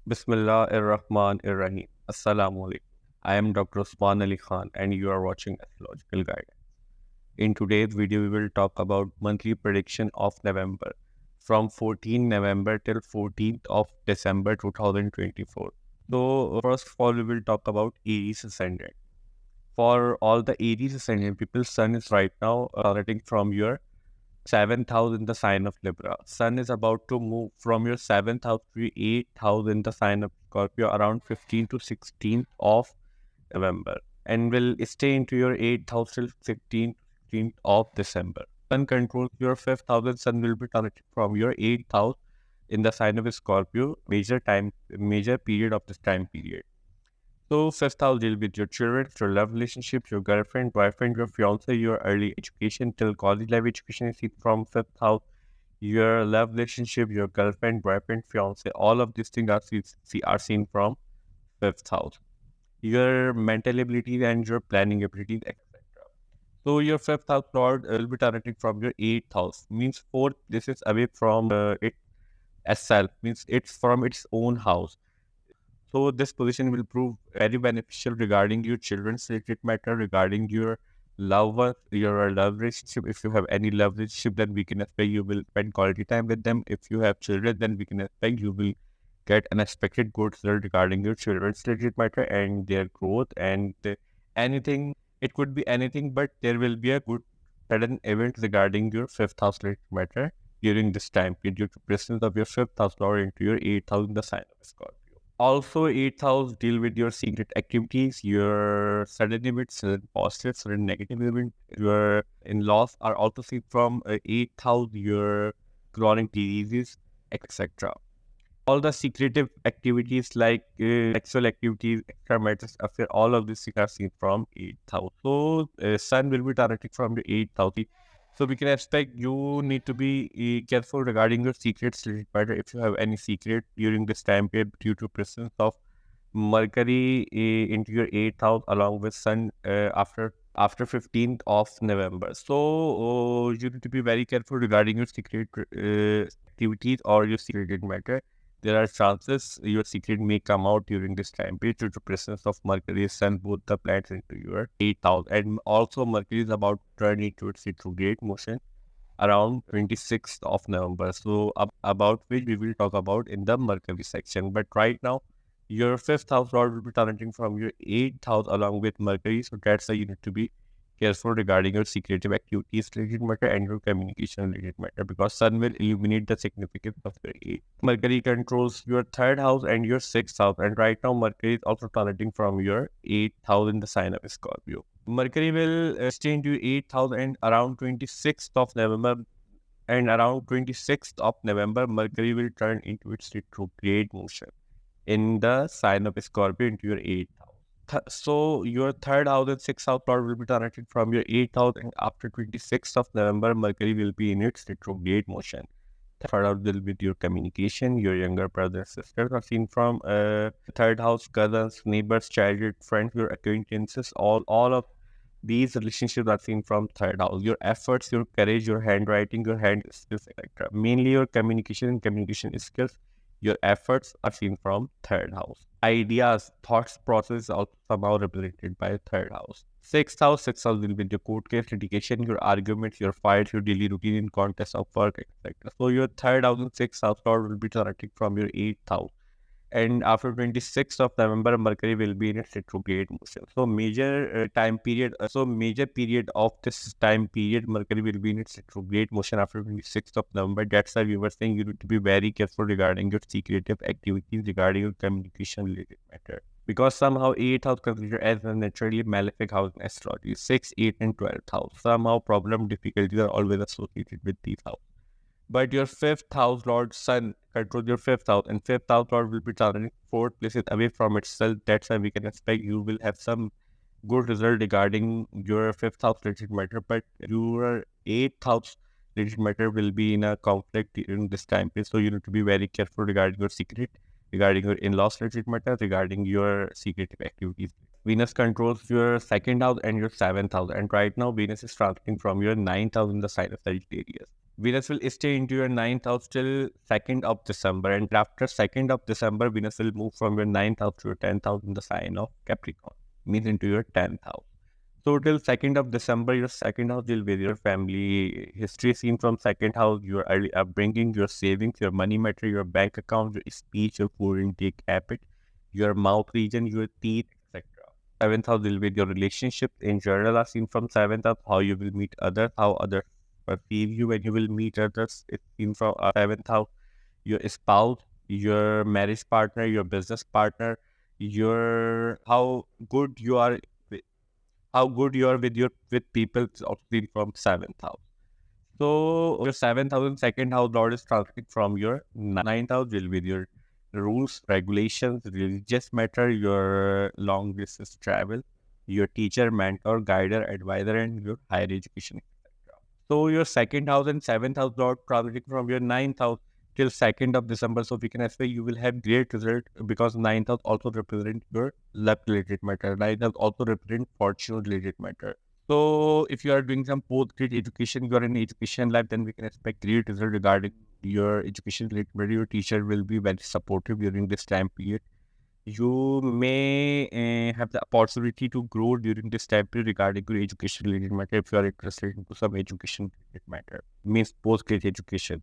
Bismillah ar-Rahman ar-Rahim. Assalamu alaikum. I am Dr. Usman Ali Khan and you are watching Astrological Guidance. In today's video, we will talk about monthly prediction of November from 14 November till 14th of December 2024. So, first of all, we will talk about Aries Ascendant. For all the Aries Ascendant people, Sun is right now starting from your seventh house in the sign of Libra. Sun is about to move from your seventh house to your eighth house in the sign of Scorpio around 15th to 16th of November and will stay into your eighth house till 15th, 16th of December. Sun controls your fifth house and Sun will be transiting from your eighth house in the sign of Scorpio, major period of this time period. So, fifth house deal with your children, your love relationships, your girlfriend, boyfriend, your fiance, your early education till college life education is seen from fifth house. Your love relationship, your girlfriend, boyfriend, fiance, all of these things are seen from fifth house. Your mental abilities and your planning abilities, etc. So, your fifth house lord will be targeting from your eighth house. Means fourth, this is away from it itself. Means it's from its own house. So this position will prove very beneficial regarding your children's related matter, regarding your your love relationship. If you have any love relationship, then we can expect you will spend quality time with them. If you have children, then we can expect you will get unexpected good result regarding your children's related matter and their growth and anything. It could be anything, but there will be a good sudden event regarding your fifth house related matter during this time period due to presence of your fifth house lord into your eighth house in the sign of Scorpio. Also, eighth house deal with your secret activities, your sudden events, sudden positive, sudden negative event. Your in-laws are also seen from eighth house, your chronic diseases, etc. All the secretive activities like sexual activities, extramarital affair, all of these things are seen from eighth house. So, sun will be directed from the eighth house. So we can expect you need to be careful regarding your secrets related matter if you have any secret during this time period due to presence of Mercury into your eighth house along with Sun after 15th of November. So you need to be very careful regarding your secret activities or your secret matter. There are chances your secret may come out during this time period due to presence of Mercury, Sun, both the planets into your eighth house. And also Mercury is about to turn into its retrograde motion around 26th of November. So about which we will talk about in the Mercury section. But right now, your fifth house lord will be transiting from your eighth house along with Mercury. So that's why you need to be careful regarding your secretive activities related matter and your communication related matter because Sun will illuminate the significance of your eighth. Mercury controls your third house and your sixth house, and right now Mercury is also transiting from your eighth house in the sign of Scorpio. Mercury will stay into eighth house and around 26th of November. And around 26th of November, Mercury will turn into its retrograde motion in the sign of Scorpio into your eighth house. So your third house and sixth house lord will be transiting from your eighth house, and after 26th of November, Mercury will be in its retrograde motion. Third house will be your communication, your younger brothers and sisters are seen from third house, cousins, neighbors, childhood friends, your acquaintances, all of these relationships are seen from third house. Your efforts, your courage, your handwriting, your hand skills, etc. Mainly your communication and communication skills, your efforts are seen from third house. Ideas, thoughts, process also somehow represented by third house. Sixth house will be your court case, litigation, your arguments, your fights, your daily routine in context of work, etc. So your third house and sixth house lord will be directing from your eighth house. And after 26th of November, Mercury will be in its retrograde motion. So major period of this time period, Mercury will be in its retrograde motion after 26th of November. That's why we were saying you need to be very careful regarding your secretive activities, regarding your communication related matter. Because somehow 8th house considered as a naturally malefic house in astrology. 6, 8, and 12th house. Somehow problem difficulties are always associated with these houses. But your fifth house lord Sun controls your fifth house, and fifth house lord will be transiting fourth places away from itself. That's why we can expect you will have some good result regarding your fifth house related matter, but your eighth house related matter will be in a conflict in this time period. So you need to be very careful regarding your secret, regarding your in-laws related matter, regarding your secretive activities. Venus controls your second house and your seventh house, and right now Venus is transiting from your ninth house in the sign of Sagittarius. Venus will stay into your ninth house till 2nd of December. And after 2nd of December, Venus will move from your ninth house to your 10th house in the sign of Capricorn, means into your 10th house. So till 2nd of December, your second house will be your family history seen from second house, your early upbringing, your savings, your money matter, your bank account, your speech, your food intake habit, your mouth region, your teeth, etc. Seventh house will be your relationships in general are seen from seventh house, how you will meet others, how others perceive you when you will meet others. It's seen from seventh house, your spouse, your marriage partner, your business partner, your how good you are with people is also seen from seventh house. So your seventh house and second house lord is transiting from your ninth house will be your rules, regulations, religious matter, your long distance travel, your teacher, mentor, guider, advisor, and your higher education. So your second house and seventh house lord transiting from your ninth house till 2nd of December. So we can expect you will have great result because ninth house also represent your luck related matter. Ninth house also represent fortune related matter. So if you are doing some post-grad education, you are in education life, then we can expect great result regarding your education related matter. Your teacher will be very supportive during this time period. You may have the opportunity to grow during this time period regarding your education related matter if you are interested into some education related matter, means post-grad education.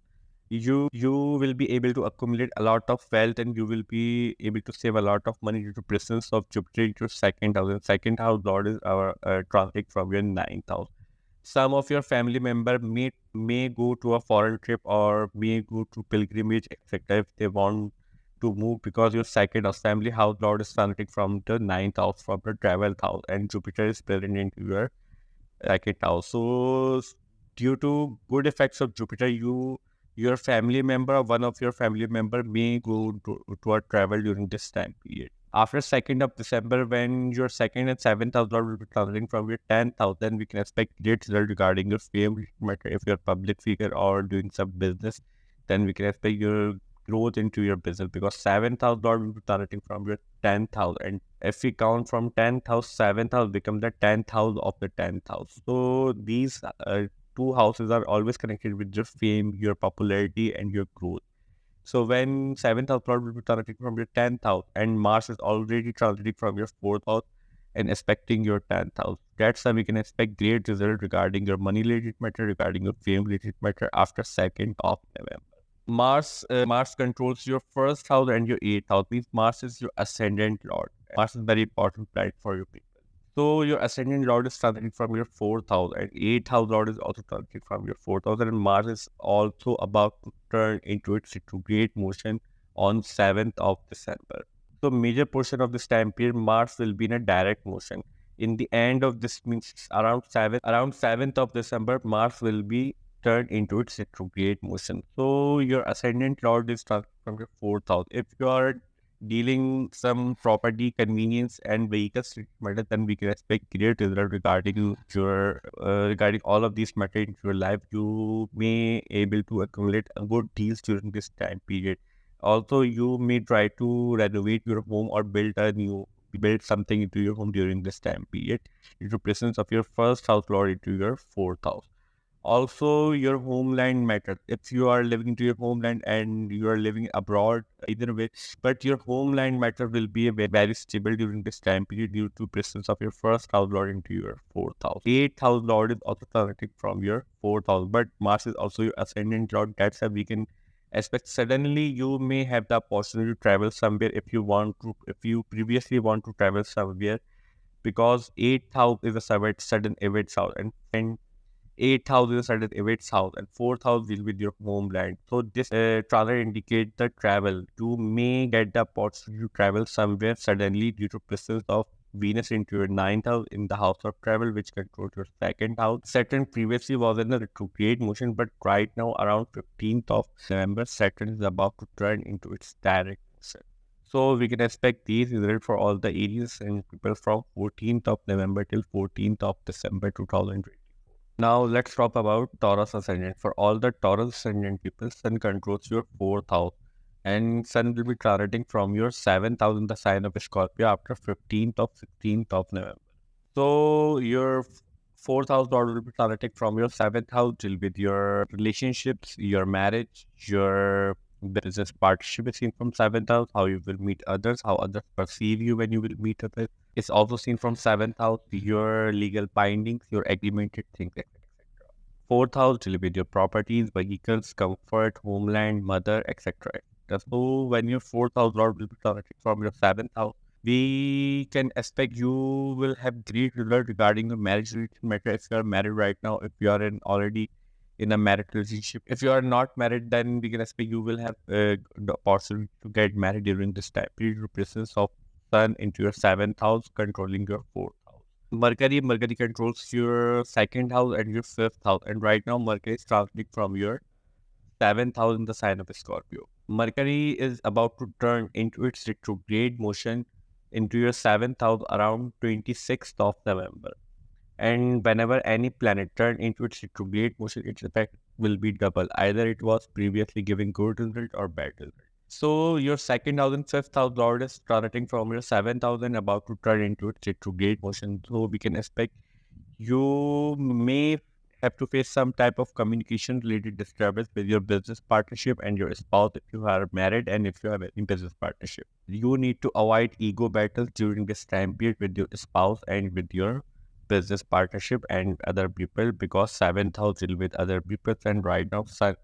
You will be able to accumulate a lot of wealth and you will be able to save a lot of money due to presence of Jupiter into your second house. And second house lord is our transit from your ninth house. Some of your family member may go to a foreign trip or may go to pilgrimage, etc. if they want to move because your second house family house lord is transiting from the ninth house from the travel house and Jupiter is present into your second house. So due to good effects of Jupiter, your family member or one of your family member may go to a travel during this time period. After 2nd of December, when your second and seventh house lord will be transiting from your 10th house, then we can expect great result regarding your fame matter. If you're a public figure or doing some business, then we can expect your growth into your business because seventh house lord will be transiting from your 10th house. And if we count from 10th house, seventh house become the 10th house of the 10th house. So these two houses are always connected with your fame, your popularity, and your growth. So when seventh house lord will be transiting from your 10th house and Mars is already transiting from your fourth house and expecting your 10th house. That's how we can expect great result regarding your money related matter, regarding your fame related matter after 2nd of November. Mars controls your first house and your eighth house. Means Mars is your ascendant lord. Mars is very important planet for you people. So your ascendant lord is transiting from your fourth house, and eighth house lord is also transiting from your fourth house, and Mars is also about to turn into its retrograde motion on 7th of December. So major portion of this time period, Mars will be in a direct motion. In the end of this means around 7th of December, Mars will be turned into its retrograde motion. So your ascendant lord is transiting from your fourth house. If you are dealing some property, convenience, and vehicles matter, then we can expect great result regarding your regarding all of these matter in your life. You may able to accumulate good deals during this time period. Also, you may try to renovate your home or build something into your home during this time period due to presence of your first house lord into your fourth house. Also, your homeland matters. If you are living into your homeland and you are living abroad, either way, but your homeland matter will be a very stable during this time period due to presence of your first house lord into your fourth house. Eighth house lord is also transiting from your fourth house, but Mars is also your ascendant lord. That's how we can expect suddenly you may have the opportunity to travel somewhere if you want to. If you previously want to travel somewhere, because eighth house is a sudden events house and eighth house is a sudden events house and fourth house will be your homeland. So this rather indicate the travel. You may get the opportunity to travel somewhere suddenly due to presence of Venus into your ninth house in the house of travel, which controls your second house. Saturn previously was in a retrograde motion, but right now around 15th of November, Saturn is about to turn into its direct motion. So we can expect these results for all the Aries and people from 14th of November till 14th of December 2020. Now let's talk about Taurus Ascendant. For all the Taurus Ascendant people, Sun controls your fourth house, and Sun will be transiting from your seventh house in the sign of Scorpio after 15th of 16th of November. So your Fourth house lord will be transiting from your seventh house, deal with your relationships, your marriage, your business partnership is seen from seventh house, how you will meet others, how others perceive you when you will meet others. It's also seen from seventh house, your legal bindings, your agreemented things, etc. Fourth house deal with your properties, vehicles, comfort, homeland, mother, etc. So when your fourth house lord will be transiting from your seventh house, we can expect you will have great result regarding your marriage related matter. If you are married right now, if you are already in a married relationship, if you are not married, then we can expect you will have the possibility to get married during this time period. Your presence of sun into your seventh house, controlling your fourth house. Mercury controls your second house and your fifth house, and right now Mercury is transiting from your seventh house in the sign of Scorpio. Mercury is about to turn into its retrograde motion into your seventh house around 26th of November. And whenever any planet turn into its retrograde motion, its effect will be double. Either it was previously giving good result or bad result. So your second house and fifth house lord is transiting from your seventh house and about to turn into its retrograde motion. So we can expect you may have to face some type of communication related disturbance with your business partnership and your spouse if you are married and if you have any business partnership. You need to avoid ego battles during this time period with your spouse and with your business partnership and other people, because seventh house deal with other people, and right now sun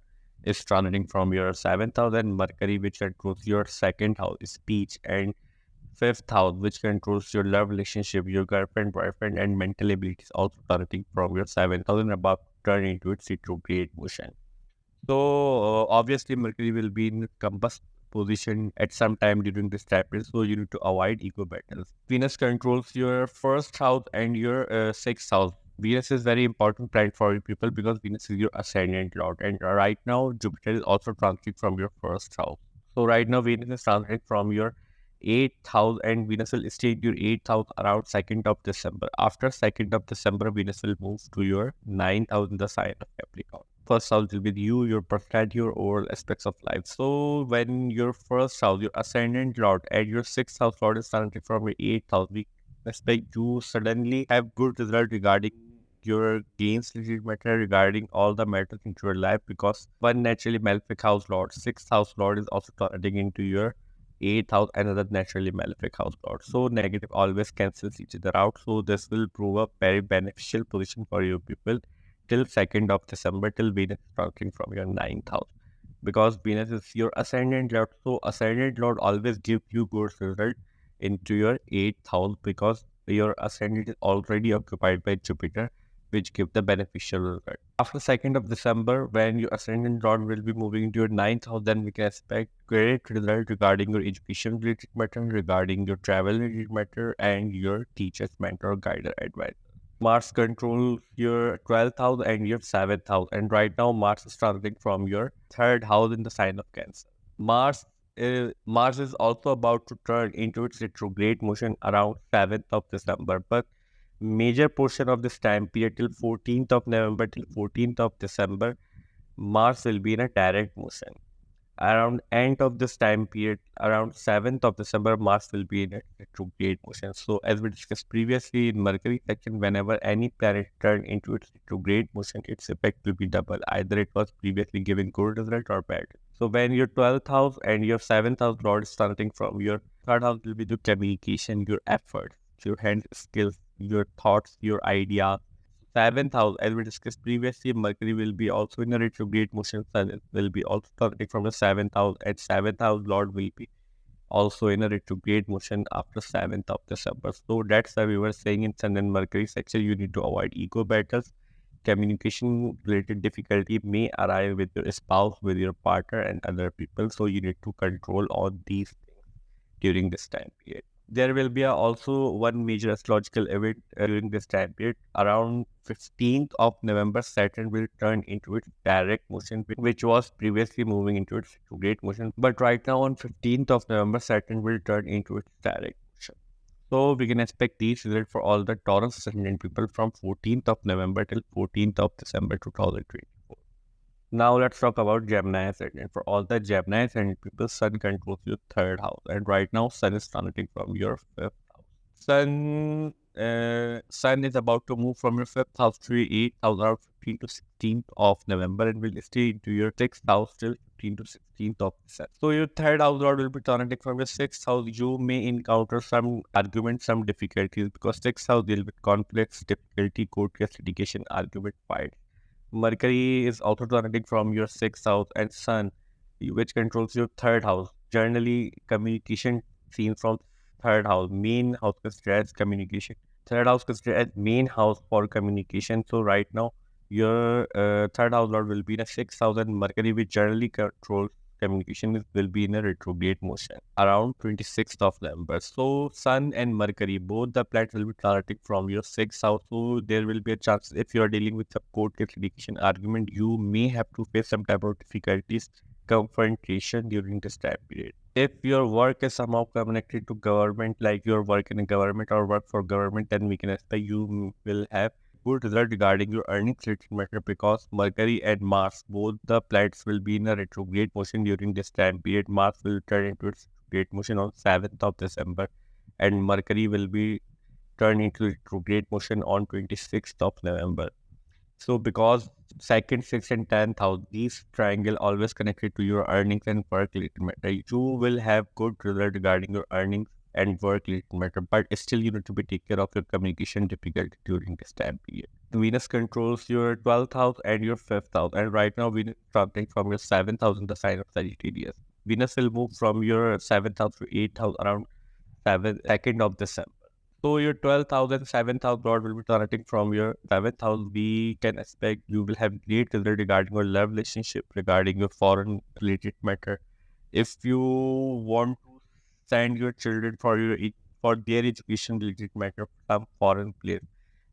is transiting from your seventh house and Mercury, which controls your second house, speech, and fifth house, which controls your love relationship, your girlfriend, boyfriend, and mental abilities, also starting from your seventh house and about turn into its retrograde motion. So obviously Mercury will be in compass position at some time during this time period, so you need to avoid ego battles. Venus controls your first house and your sixth house. Venus is very important planet for you people because Venus is your ascendant lord, and right now Jupiter is also transiting from your first house. So right now Venus is transiting from your 8th house, and Venus will stay in your 8th house around 2nd of December. After 2nd of December, Venus will move to your 9th house in the sign of Capricorn. First house will be you, your personality, your overall aspects of life. So when your first house, your ascendant lord, and your 6th house lord is transiting from your 8th house, we expect you suddenly have good result regarding your gains related matter, regarding all the matters into your life, because one naturally malefic house lord, 6th house lord is also turning into your 8th house, another naturally malefic house lord. So negative always cancels each other out. So this will prove a very beneficial position for you people till 2nd of December, till Venus is transiting from your 9th house. Because Venus is your ascendant lord, so ascendant lord always give you good result into your 8th house, because your ascendant is already occupied by Jupiter, which give the beneficial result. After 2nd of December, when your ascendant lord will be moving into your 9th house, then we can expect great result regarding your education related matter, regarding your travel related matter, and your teacher's mentor, guide, advisor. Mars controls your 12th house and your 7th house, and right now Mars is transiting from your 3rd house in the sign of Cancer. Mars is also about to turn into its retrograde motion around 7th of December, but major portion of this time period till 14th of November till 14th of December, Mars will be in a direct motion. Around end of this time period, around 7th of December, Mars will be in a retrograde motion. So as we discussed previously in Mercury section, whenever any planet turn into its retrograde motion, its effect will be double. Either it was previously giving good result or bad. So when your 12th house and your 7th house lord is starting from your 3rd house will be the communication, your efforts, your hand skills, your thoughts, your ideas. 7th house, as we discussed previously, Mercury will be also in a retrograde motion. Sun will be also starting from the 7th house, and 7th house Lord will be also in a retrograde motion after 7th of December. So that's why we were saying in Sun and Mercury section, you need to avoid ego battles. Communication related difficulty may arrive with your spouse, with your partner, and other people. So you need to control all these things during this time period. There will be also one major astrological event during this time period. Around 15th of November, Saturn will turn into its direct motion, which was previously moving into its retrograde motion. But right now on 15th of November, Saturn will turn into its direct motion. So we can expect these results for all the Taurus Ascendant people from 14th of November till 14th of December 2024. Now let's talk about Gemini Ascendant. For all the Gemini Ascendant people, Sun controls your 3rd house, and right now Sun is transiting from your 5th house. Sun Sun is about to move from your 5th house to your 8th house around 15th to 16th of November and will stay into your 6th house till 15th to 16th of December. So your 3rd house lord will be transiting from your 6th house. You may encounter some arguments, some difficulties because 6th house deals with conflicts, difficulty, court case, litigation, argument, fight. Mercury is also transiting from your 6th house and Sun, which controls your 3rd house. Generally, communication seen from 3rd house, main house considered as communication. 3rd house considered as main house for communication. So right now, your 3rd house lord will be in a 6th house and Mercury, which generally controls communication, will be in a retrograde motion around 26th of November. So Sun and Mercury, both the planets will be transiting from your 6th house. So there will be a chance if you are dealing with a court case, litigation, argument, you may have to face some type of difficulties, confrontation during this time period. If your work is somehow connected to government, like your work in a government or work for government, then we can expect you will have good result regarding your earnings related matter because Mercury and Mars, both the planets will be in a retrograde motion during this time period. Mars will turn into its retrograde motion on 7th of December and Mercury will be turned into retrograde motion on 26th of November. So because 2nd, 6th and 10th house, these triangle always connected to your earnings and work related matter. You will have good result regarding your earnings and work related matter, but still you need to be take care of your communication difficulty during this time period. Venus controls your 12th house and your 5th house, and right now Venus is transiting from your 7th house in the sign of Sagittarius. Venus will move from your 7th house to 8th house around 2nd of December. So your 12th house and 7th house lord will be transiting from your 7th house. We can expect you will have great result regarding your love relationship, regarding your foreign related matter. If you want to send your children for for their education related matter, some foreign place,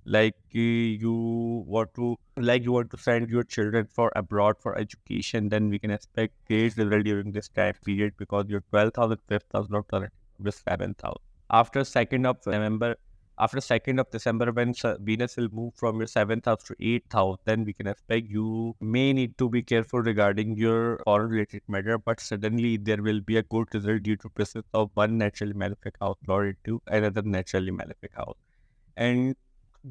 like you want to send your children for abroad for education, then we can expect great result during this time period because your 12th house and 5th house lord transiting from your 7th house. After 2nd of November, after 2nd of December, when Venus will move from your 7th house to 8th house, then we can expect you may need to be careful regarding your foreign related matter, but suddenly there will be a good result due to presence of one naturally malefic house lord into another naturally malefic house. And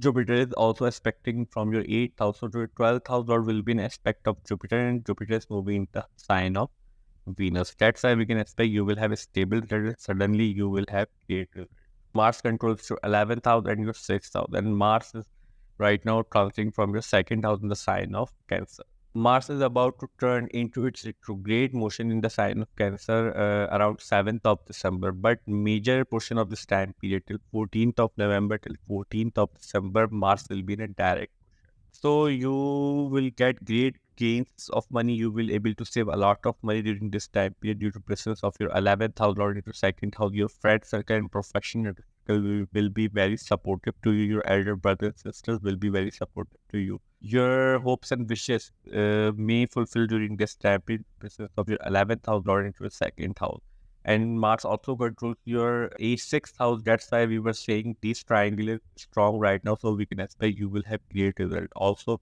Jupiter is also aspecting from your 8th house, so to your 12th house lord will be an aspect of Jupiter, and Jupiter is moving in the sign of Venus. That's why we can expect you will have a stable result. Suddenly you will have great result. Mars controls your 11th house and your 6th house, and Mars is right now transiting from your 2nd house in the sign of Cancer. Mars is about to turn into its retrograde motion in the sign of Cancer around 7th of December, but major portion of this time period till 14th of November till 14th of December, Mars will be in a direct. So you will get great gains of money. You will able to save a lot of money during this time period due to presence of your 11th house lord into 2nd house. Your friend circle and professional circle will be very supportive to you. Your elder brothers and sisters will be very supportive to you. Your hopes and wishes may fulfill during this time period. Presence of your 11th house lord into your 2nd house. And Mars also controls your A6th house. That's why we were saying this triangle is strong right now. So we can expect you will have great result. Also,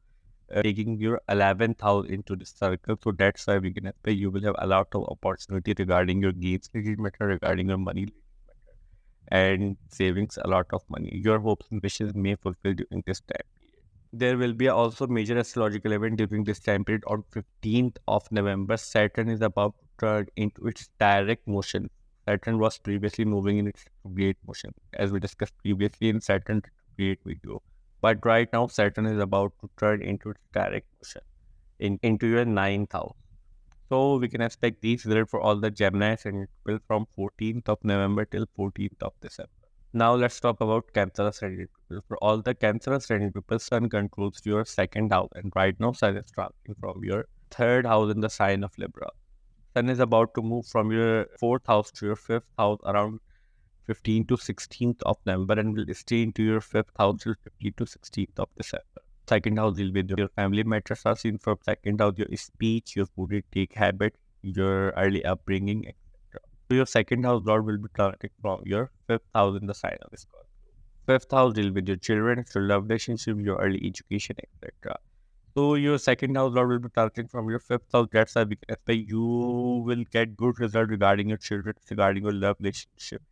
taking your 11th house into the circle. So that's why we can expect you will have a lot of opportunity regarding your gains related matter, regarding your money and savings, a lot of money. Your hopes and wishes may fulfill during this time. There will be also major astrological event during this time period on 15th of November. Saturn is about to turn into its direct motion. Saturn was previously moving in its retrograde motion, as we discussed previously in Saturn retrograde video. But right now, Saturn is about to turn into its direct motion into your 9th house. So we can expect these results for all the Gemini Ascendants from 14th of November till 14th of December. Now let's talk about Cancer Ascendant people. For all the Cancer Ascendant people, Sun controls your 2nd house, and right now Sun is transiting from your 3rd house in the sign of Libra. Sun is about to move from your 4th house to your 5th house around 15th to 16th of November and will stay into your 5th house till 15th to 16th of December. 2nd house will be your family matters are seen from 2nd house, your speech, your food intake habit, your early upbringing, etc. So your 2nd house lord will be transiting from your 5th house in the sign of Scorpio. 5th house deal with your children, your love relationship, your early education, etc. So your 2nd house lord will be transiting from your 5th house. That's why we can expect you will get good result regarding your children, regarding your love relationship.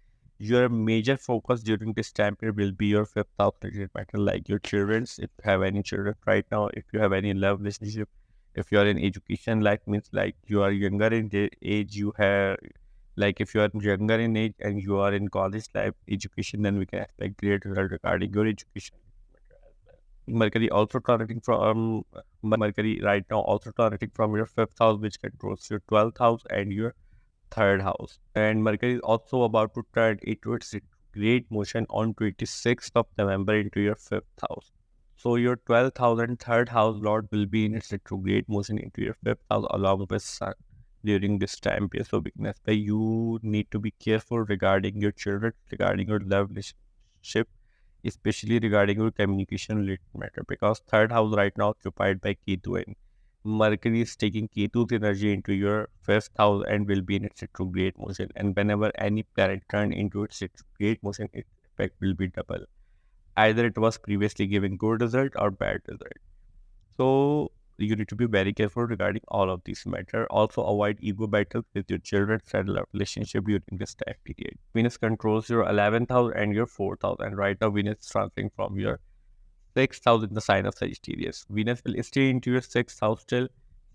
Your major focus during this time period will be your fifth house related matter, like your children's, if you have any children right now, if you have any love relationship, if you are in education, like means like you are younger in the age, you have like if you are younger in age and you are in college life education, then we can expect great result regarding your education. Mercury also transiting from Mercury right now also transiting from your fifth house, which controls your 12th house and your third house. And Mercury is also about to turn into its great motion on 26th of November into your fifth house. So your 12th house and third house lord will be in its retrograde motion into your fifth house along with Sun during this time period. So weakness by you need to be careful regarding your children, regarding your love relationship, especially regarding your communication related matter, because third house right now occupied by Ketu, and Mercury is taking Ketu's energy into your fifth house and will be in its retrograde motion. And whenever any planet turn into its retrograde motion, its effect will be double. Either it was previously giving good result or bad result. So you need to be very careful regarding all of these matter. Also avoid ego battles with your children and love relationship during this time period. Venus controls your 11th house and your 4th house, and right now Venus is transferring from your 6th house in the sign of Sagittarius. Venus will stay into your 6th house till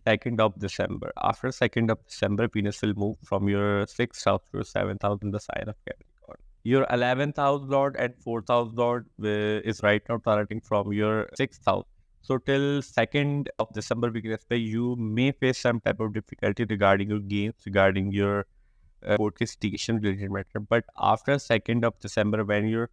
2nd of December. After 2nd of December, Venus will move from your 6th house to your 7th house in the sign of Capricorn. Your 11th house lord and 4th house lord is right now starting from your 6th house. So till 2nd of December, we can expect you may face some type of difficulty regarding your gains, regarding your court litigation related matter. But after 2nd of December, when your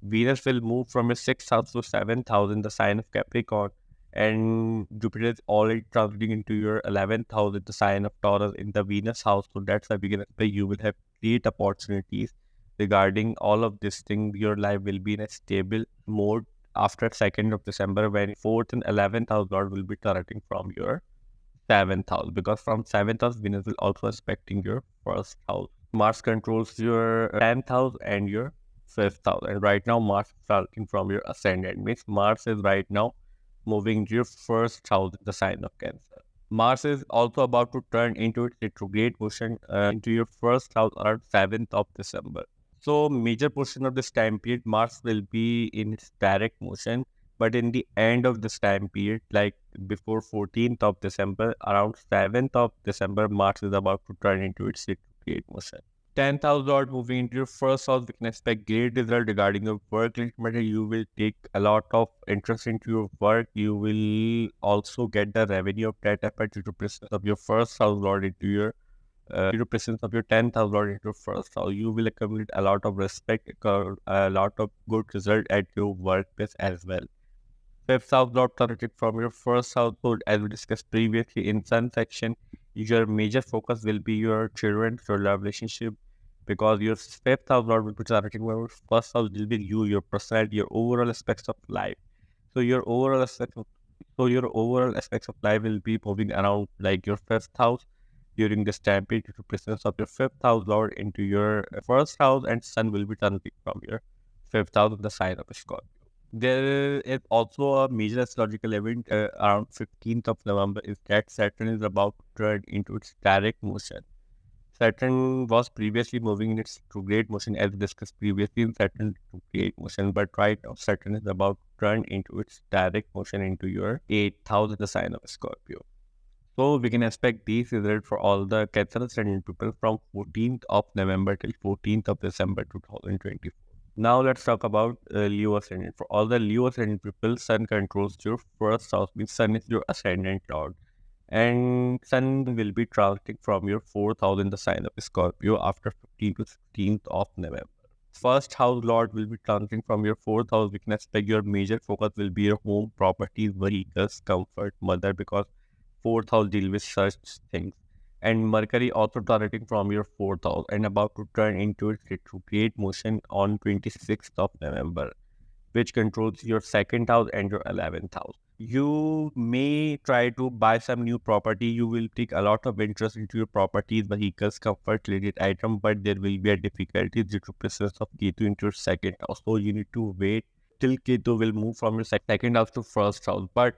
Venus will move from your 6th house to 7th house in the sign of Capricorn, and Jupiter is already transiting into your 11th house in the sign of Taurus in the Venus house. So that's why we can expect you will have great opportunities regarding all of this thing. Your life will be in a stable mode after 2nd of December, when 4th and 11th house lord will be transiting from your 7th house, because from 7th house Venus will also aspecting your first house. Mars controls your 10th house and your 5th house, and right now Mars is starting from your ascendant, means Mars is right now moving to your first house in the sign of Cancer. Mars is also about to turn into its retrograde motion into your first house around 7th of December. So major portion of this time period, Mars will be in its direct motion, but in the end of this time period, like before 14th of December, around 7th of December, Mars is about to turn into its retrograde motion. 10th house lord moving into your first house, we can expect great result regarding your work related matter. You will take a lot of interest into your work. You will also get the revenue of that effort due to presence of your first house lord into your due to presence of your 10th house lord into your first house. You will accumulate a lot of respect, a lot of good result at your workplace as well. Fifth house lord transited from your first household, as we discussed previously in sun section. Your major focus will be your children, your love relationship, because your fifth house lord will be transiting from your first house will be you, your personality, your overall aspects of life. So your overall aspects of life will be moving around like your fifth house during this time period, due to presence of your fifth house lord into your first house, and sun will be transiting from your fifth house in the sign of Scorpio. There is also a major astrological event around 15th of November, is that Saturn is about to turn into its direct motion. Saturn was previously moving in its retrograde motion, as discussed previously in Saturn retrograde motion, but right now Saturn is about to turn into its direct motion into your 8th house in the sign of Scorpio. So we can expect these results for all the Cancer Ascendant people from 14th of November till 14th of December 2024. Now let's talk about Leo Ascendant. For all the Leo Ascendant people, Sun controls your first house, means Sun is your Ascendant Lord. And Sun will be transiting from your 4th house in the sign of Scorpio after 15th to 16th of November. First house lord will be transiting from your 4th house. We can expect your major focus will be your home, properties, vehicles, comfort, mother, because 4th house deal with such things. And Mercury also transiting from your 4th house and about to turn into its retrograde motion on 26th of November, which controls your 2nd house and your 11th house. You may try to buy some new property. You will take a lot of interest into your properties, vehicles, comfort related item, but there will be a difficulty due to presence of Ketu into your 2nd house. So you need to wait till Ketu will move from your 2nd house to 1st house. But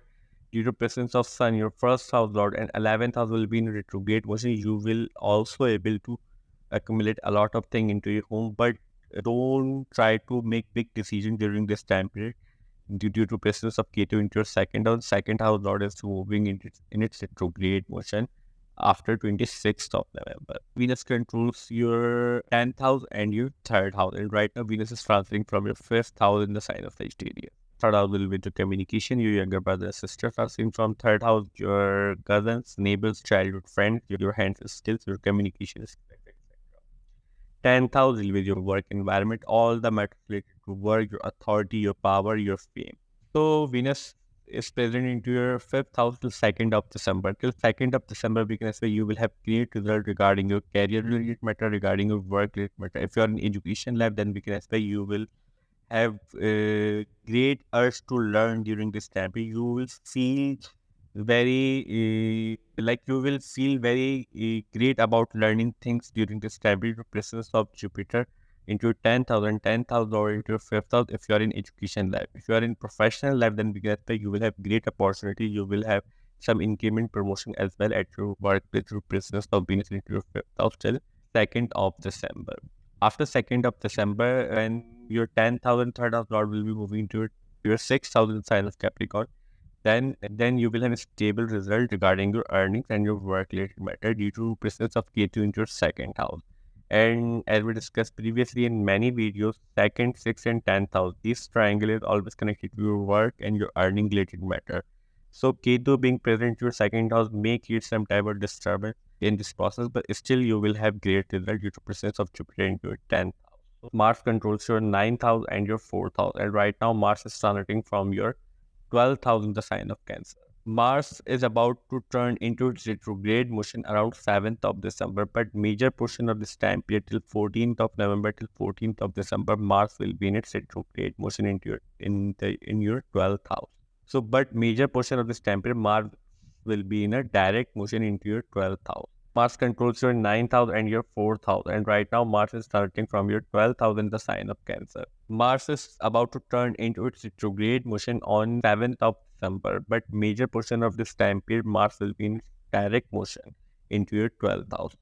due to presence of Sun, your 1st house lord and 11th house will be in retrograde motion. You will also able to accumulate a lot of thing into your home, but Don't try to make big decisions during this time period due to presence of Ketu into your second house. Second house Lord is moving in its retrograde motion after 26th of November. Venus controls your 10th house and your third house. And right now, Venus is transferring from your fifth house in the sign of Sagittarius. Third house will be the communication. Your younger brother and sisters are seen from third house. Your cousins, neighbors, childhood friends, your hands skills, your communication skills, etc. 10th house will be your work environment, all the matters related to work, your authority, your power, your fame. So Venus is present into your fifth house till 2nd of December. Till 2nd of December, we can say you will have great result regarding your career related matter, regarding your work related matter. If you are in education lab, then we can say you will have great urge to learn during this time. You will feel very like you will feel very great about learning things during this time. The presence of Jupiter into your 10th house or into your fifth house if you are in education life. If you are in professional life, then we can expect you will have great opportunity. You will have some increment promotion as well at your workplace through presence of Venus into your fifth house till 2nd of December. After 2nd of December, when your 10th house and third house Lord will be moving to your 6th house in sign of Capricorn, then you will have a stable result regarding your earnings and your work related matter due to presence of Ketu into your second house. And as we discussed previously in many videos, second, sixth, and 10th house, this triangle is always connected to your work and your earning related matter. So Ketu being present in your second house may create some type of disturbance in this process, but still you will have great result due to presence of Jupiter into your 10th house. So Mars controls your 9th house and your 4th house, and right now Mars is transiting from your 12th house in the sign of Cancer. Mars is about to turn into its retrograde motion around 7th of December, but major portion of this time period till 14th of November till 14th of December, Mars will be in its retrograde motion into your 12th house. So, but major portion of this time period, Mars will be in a direct motion into your 12th house. Mars controls your 9th house and your 4th house, and right now Mars is starting from your 12th house in the sign of Cancer. Mars is about to turn into its retrograde motion on 7th of December, but major portion of this time period, Mars will be in direct motion into your 12th house.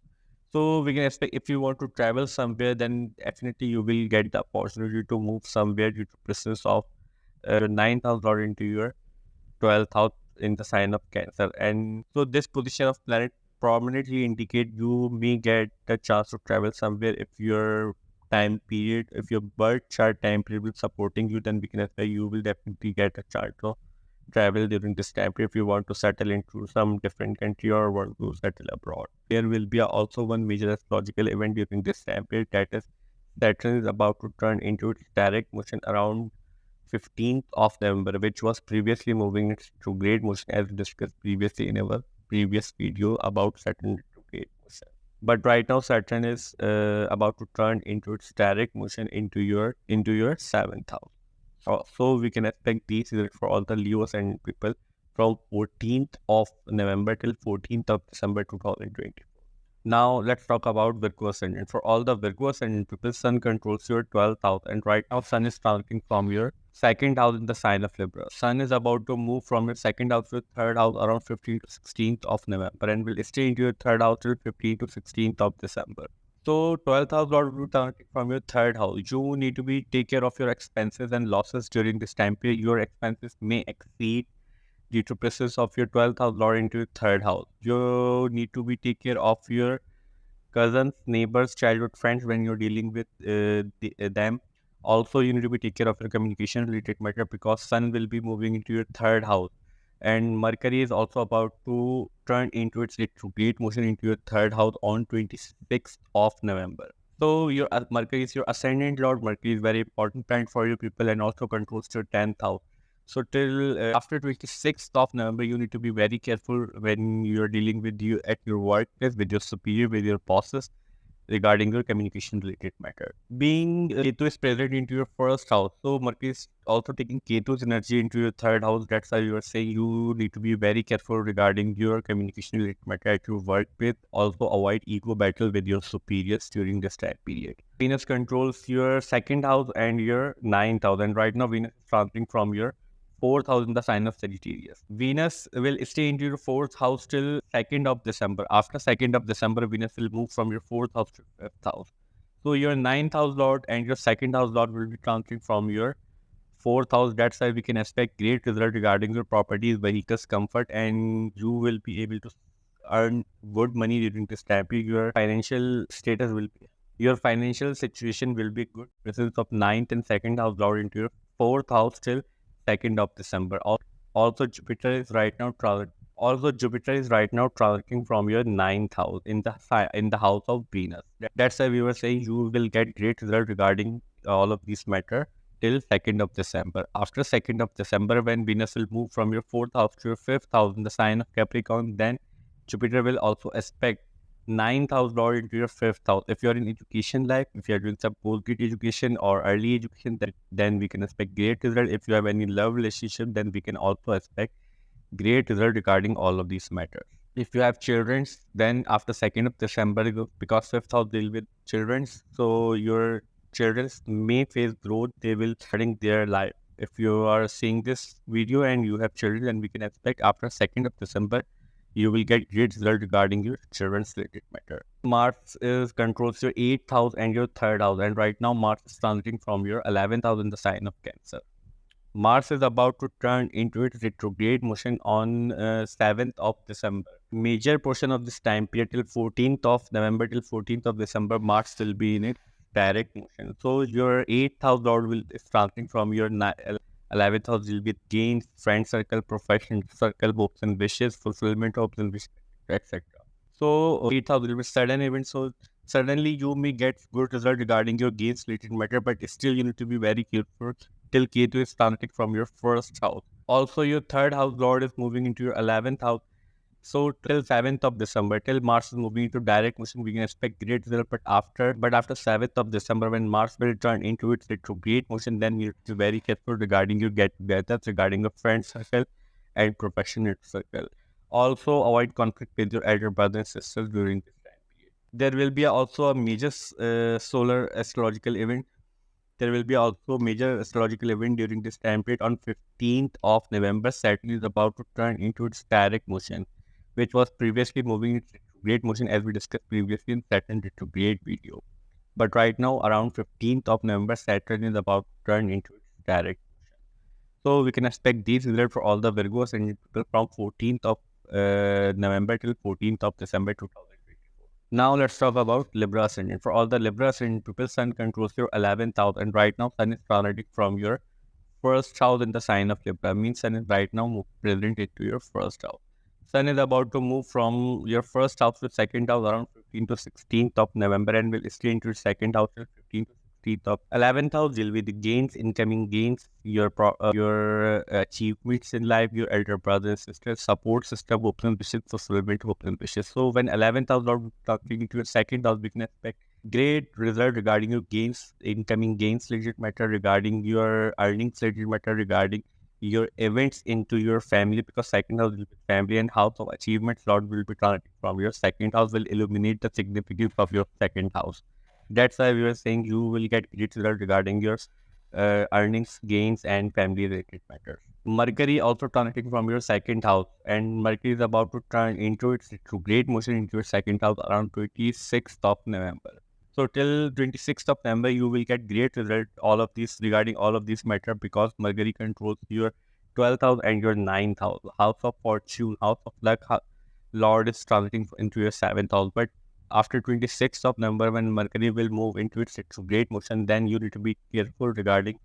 So we can expect if you want to travel somewhere, then definitely you will get the opportunity to move somewhere due to presence of your 9th house or into your 12th house in the sign of Cancer. And so this position of planet prominently indicate you may get the chance to travel somewhere if your time period, if your birth chart time period is supporting you, then we can say you will definitely get a chance to travel during this time period if you want to settle into some different country or want to settle abroad. There will be also one major astrological event during this time period, that is Saturn is about to turn into its direct motion around 15th of November, which was previously moving into great motion as discussed previously in our previous video about Saturn retrograde motion. But right now Saturn is about to turn into its direct motion into your 7th house. So we can expect these results for all the Leo Ascendant people from 14th of November till 14th of December 2024. Now let's talk about Virgo Ascendant. For all the Virgo Ascendant people, Sun controls your 12th house, and right now Sun is transiting from your second house in the sign of Libra. Sun is about to move from your second house to your third house around 15th to 16th of November and will stay into your third house till 15th to 16th of December. So 12th house Lord will transit from your third house. You need to take care of your expenses and losses during this time period. Your expenses may exceed due to presence of your 12th house Lord into your third house. You need to take care of your cousins, neighbors, childhood friends when you're dealing with them. Also, you need to take care of your communication related matter because Sun will be moving into your third house. And Mercury is also about to turn into its retrograde motion into your third house on 26th of November. So your Mercury is your ascendant Lord. Mercury is very important planet for you people and also controls your 10th house. So till after 26th of November, you need to be very careful when you're dealing with you at your workplace, with your superior, with your bosses regarding your communication related matter. Being Ketu is present into your first house, so Mercury is also taking Ketu's energy into your third house. That's why you are saying you need to be very careful regarding your communication related matter at your workplace. Also avoid ego battle with your superiors during this time period. Venus controls your second house and your 9th house, and right now Venus is transiting from your 4th house in the sign of Sagittarius. Venus will stay into your 4th house till 2nd of December. After 2nd of December, Venus will move from your 4th house to 5th house. So your ninth house lord and your second house lord will be transiting from your fourth house. That's why we can expect great result regarding your properties, vehicles, comfort, and you will be able to earn good money during this time period. Your financial status will be, your financial situation will be good. Presence of ninth and second house lord into your fourth house till 2nd of December. Also, Jupiter is right now transiting from your ninth house in the house of Venus. That's why we were saying you will get great result regarding all of these matter till 2nd of December. After 2nd of December, when Venus will move from your fourth house to your fifth house in the sign of Capricorn, then Jupiter will also aspect ninth house lord into your fifth house. If you're in education life, if you're doing some post-grad education or early education, then we can expect great result. If you have any love relationship, then we can also expect great result regarding all of these matters. If you have children, then after 2nd of December, because fifth house deal with children, so your children may face growth. They will starting their life. If you are seeing this video and you have children, then we can expect after 2nd of December, you will get great result regarding your children's related matter. Mars is controls your 8th house and your 3rd house, and right now Mars is transiting from your 11th house in the sign of Cancer. Mars is about to turn into its retrograde motion on 7th of December. Major portion of this time period till 14th of November till 14th of December, Mars will be in its direct motion. So your 8th house lord will is transiting from your 11th house will be gains, friend circle, profession circle, hopes and wishes, fulfillment of and wishes, etc. So 8th house will be sudden event. So suddenly you may get good result regarding your gains related matter, but still you need to be very careful till Ketu is transiting from your first house. Also, your third house lord is moving into your 11th house. So till 7th of December, till Mars is moving into direct motion, we can expect great result. But after 7th of December, when Mars will turn into its retrograde motion, then you have to be very careful regarding your get together, regarding your friend circle and professional circle. Also, avoid conflict with your elder brother and sisters during this time period. There will be also a major solar astrological event. There will be also major astrological event during this time period. On 15th of November, Saturn is about to turn into its direct motion, which was previously moving its retrograde motion as we discussed previously in Saturn retrograde video. But right now, around 15th of November, Saturn is about to turn into its direct motion. So we can expect these results for all the Virgo Ascendant people from 14th of November till 14th of December 2024. Now let's talk about Libra Ascendant. For all the Libra Ascendant people, Sun controls your 11th house, and right now Sun is transiting from your first house in the sign of Libra. Means Sun is right now present into your first house. Sun is about to move from your first house to second house around 15th to 16th of November and will stay into your second house till 15th to 16th of 11th house deal with the gains, incoming gains, your achievements in life, your elder brothers and sisters, support system, hopes and wishes, fulfillment, hopes and wishes. So when 11th house Lord talking into your second house, we can expect great result regarding your gains, incoming gains related matter, regarding your earnings related matter, regarding your events into your family, because second house will be family and house of achievements Lord will be transiting from your second house will illuminate the significance of your second house. That's why we were saying you will get great result regarding your earnings, gains, and family related matters. Mercury also transiting from your second house, and Mercury is about to turn into its retrograde motion into your second house around 26th of November. So till 26th of November, you will get great result all of these regarding all of these matter, because Mercury controls your 12th house and your 9th house, house of fortune, house of luck. Lord is transiting into your 7th house. But after 26th of November, when Mercury will move into its retrograde motion, then you need to be careful regarding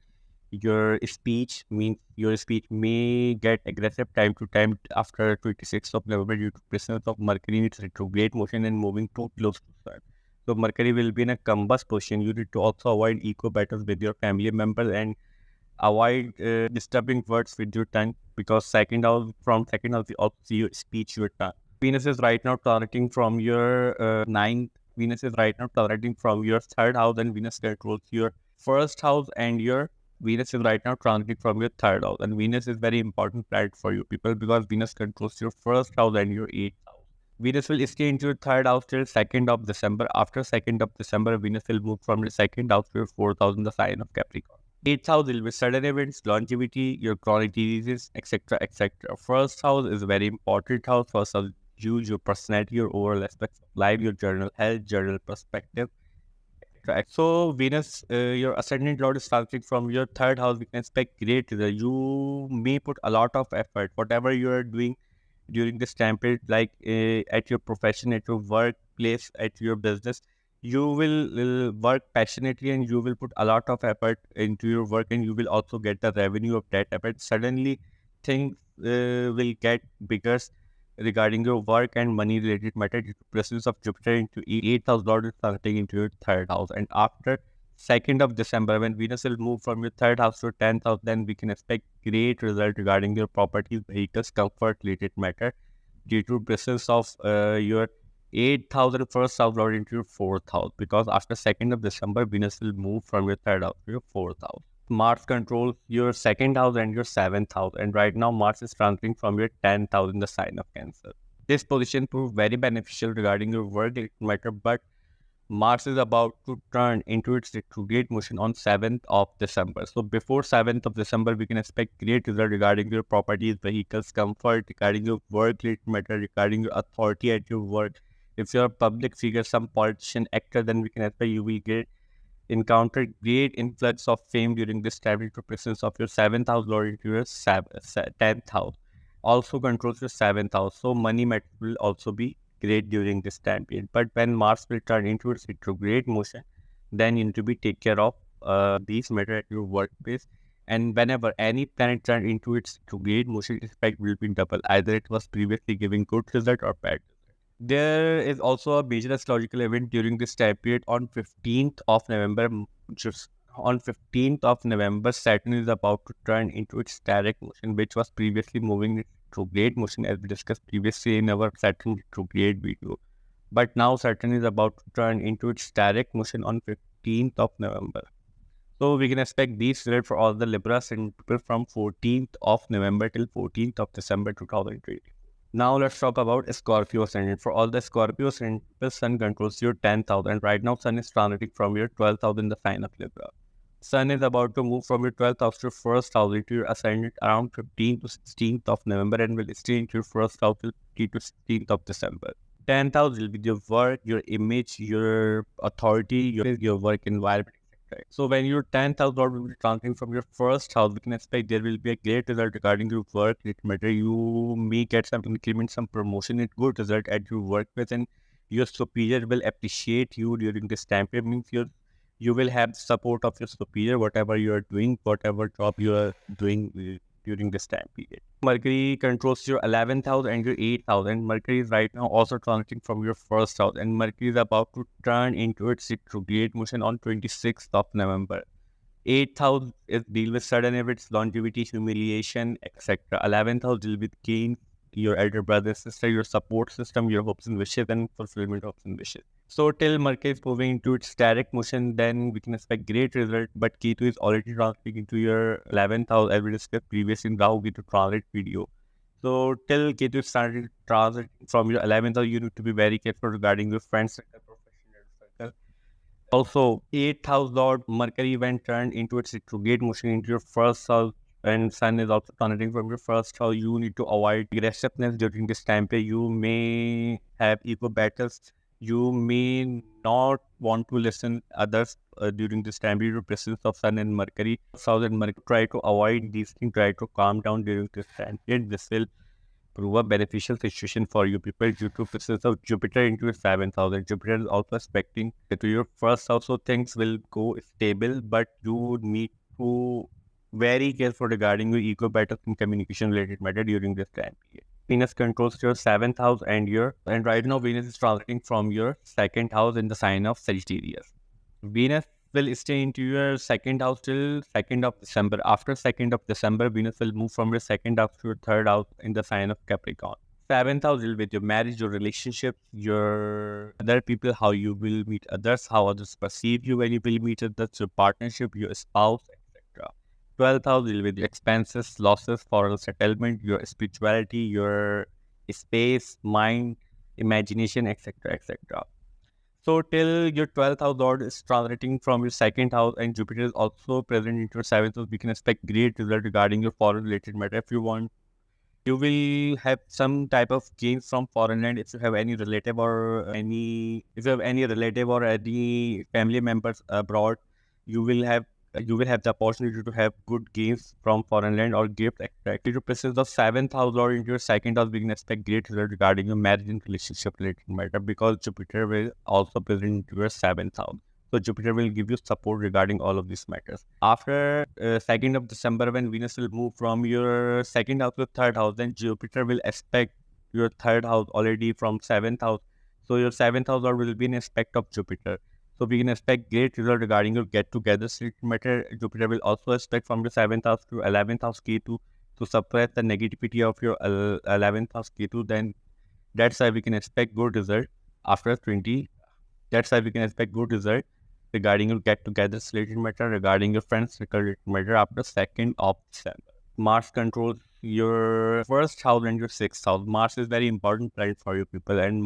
your speech. Means your speech may get aggressive time to time after 26th of November due to presence of Mercury in its retrograde motion and moving too close to Sun. So Mercury will be in a combust position. You need to also avoid eco battles with your family members and avoid disturbing words with your tongue, because second house we also see your speech, your tongue. Venus is right now transiting from your ninth. Venus is right now transiting from your third house, and Venus controls your first house, and your Venus is right now transiting from your third house. And Venus is very important planet for you people, because Venus controls your first house and your eighth house. Venus will stay into your third house till 2nd of December. After 2nd of December, Venus will move from your second house to your fourth house in the sign of Capricorn. Eighth house will be sudden events, longevity, your chronic diseases, etc. etc. First house is a very important house. First house use your personality, your overall aspects of life, your general health, general perspective, etc. So Venus, your ascendant lord is starting from your third house. We can expect great result. You may put a lot of effort, whatever you are doing during this time period, like at your profession, at your workplace, at your business. You will work passionately and you will put a lot of effort into your work, and you will also get the revenue of that effort. Suddenly, things will get bigger regarding your work and money related matter due to presence of Jupiter into 8th house, Lord is transiting into your third house. And after 2nd of December, when Venus will move from your third house to 10th house, then we can expect great result regarding your properties, vehicles, comfort related matter due to presence of your 8th house and first house Lord into your fourth house. Because after 2nd of December, Venus will move from your third house to your fourth house. Mars controls your second house and your seventh house, and right now Mars is transiting from your 10th house in the sign of Cancer. This position proved very beneficial regarding your work matter, but Mars is about to turn into its retrograde motion on 7th of December. So before 7th of December, we can expect great result regarding your properties, vehicles, comfort, regarding your work related matter, regarding your authority at your work. If you're a public figure, some politician, actor, then we can expect you will get encountered great influx of fame during this time due to presence of your 7th house Lord into your 10th house. Also controls your 7th house. So money matter will also be great during this time period. But when Mars will turn into its retrograde motion, then you need to be take care of these matter at your workplace. And whenever any planet turn into its retrograde motion, its effect will be double. Either it was previously giving good result or bad. There is also a major astrological event during this time period on 15th of November. Just on 15th of November, Saturn is about to turn into its direct motion, which was previously moving retrograde motion, as we discussed previously in our Saturn retrograde video. But now Saturn is about to turn into its direct motion on 15th of November. So we can expect these results for all the Libra Ascendant people from 14th of November till 14th of December 2020. Now let's talk about Scorpio Ascendant. For all the Scorpio Ascendant, the Sun controls your 10th house, and right now Sun is transiting from your 12th house in the sign of Libra. Sun is about to move from your 12th house to your first house into your ascendant around 15th to 16th of November, and will stay into your first house till 15th to 16th of December. 10th house will be your work, your image, your authority, your work environment. Right. So when your 10th house Lord will be transiting from your first house, we can expect there will be a great result regarding your work. It matter you may get some increment, some promotion, it good result at your workplace, and your superior will appreciate you during this time period. Means you will have support of your superior, whatever you are doing, whatever job you are doing during this time period. Mercury controls your 11th house and your 8th house, and Mercury is right now also transiting from your first house, and Mercury is about to turn into its retrograde motion on 26th of November. 8th house is deal with sudden events, longevity, humiliation, etc. 11th house deal with gain, your elder brother, sister, your support system, your hopes and wishes, and fulfillment of hopes and wishes. So till Mercury is moving into its direct motion, then we can expect great result. But Ketu is already transiting into your 11th house, as we discussed previously in Rahu Ketu transit video. So till Ketu started transit from your 11th house, you need to be very careful regarding your friends circle, professional circle. Also, 8th house Lord Mercury when turned into its retrograde motion into your first house, and Sun is also transiting from your first house. You need to avoid aggressiveness during this time period. You may have ego battles. You may not want to listen others during this time period. Presence of Sun and Mercury. South and Mercury. Try to avoid these things. Try to calm down during this time period. This will prove a beneficial situation for you people due to presence of Jupiter into your 7th house. And Jupiter is also aspecting to your first house, so things will go stable, but you need to very careful regarding your ego battles and communication related matter during this time period. Venus controls your 7th house and right now Venus is transiting from your 2nd house in the sign of Sagittarius. Venus will stay into your 2nd house till 2nd of December. After 2nd of December, Venus will move from your 2nd house to your 3rd house in the sign of Capricorn. 7th house will be your marriage, your relationships, your other people, how you will meet others, how others perceive you when you will meet others, your partnership, your spouse, etc. 12th house will be the expenses, losses, foreign settlement, your spirituality, your space, mind, imagination, etc. etc. So till your 12th house Lord is transiting from your 2nd house and Jupiter is also present in your 7th house, we can expect great result regarding your foreign related matter. If you want You will have some type of gains from foreign land if you have any relative or any family members abroad. You will have the opportunity to have good gains from foreign land or gift extract. Due to presence of seventh house or into your second house, we can expect great result regarding your marriage and relationship related matter because Jupiter will also present into your seventh house. So Jupiter will give you support regarding all of these matters. After 2nd of December, when Venus will move from your second house to third house, then Jupiter will aspect your third house already from seventh house. So your seventh house will be an aspect of Jupiter. So we can expect great result regarding your get-together matter. Jupiter will also aspect from your seventh house to 11th house Ketu to suppress the negativity of your 11th house Ketu. Then that's why we can expect good result after 20. That's why we can expect good result regarding your get-together related matter, regarding your friends related matter after 2nd of December. Mars controls your first house and your sixth house. Mars is very important planet for you people, and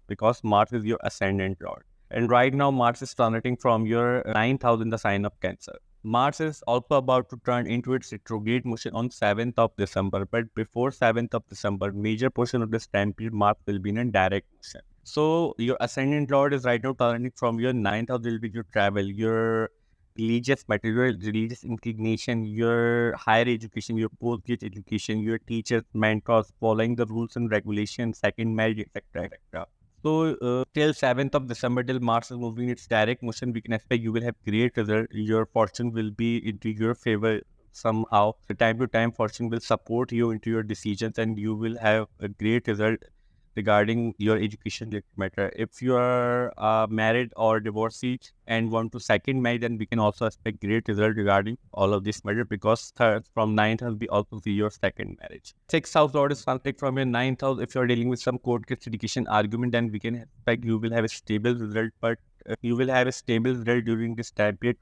because Mars is your ascendant lord. And right now, Mars is transiting from your ninth house in the sign of Cancer. Mars is also about to turn into its retrograde motion on 7th of December. But before 7th of December, major portion of this time period, Mars will be in a direct motion. So your ascendant lord is right now turning from your ninth house will be your travel, your religious material, religious inclination, your higher education, your postgraduate education, your teachers, mentors, following the rules and regulations, second marriage, etc., etc. So till 7th of December, till Mars is moving its direct motion, we can expect you will have great result. Your fortune will be into your favor somehow. The time to time, fortune will support you into your decisions, and you will have a great result regarding your education matter. If you are married or divorcee and want to second marry, then we can also expect great result regarding all of this matter because third from ninth house we also see your second marriage. Sixth house lord is conflict from your ninth house. If you are dealing with some court case litigation argument, then we can expect you will have a stable result, but you will have a stable result during this time period.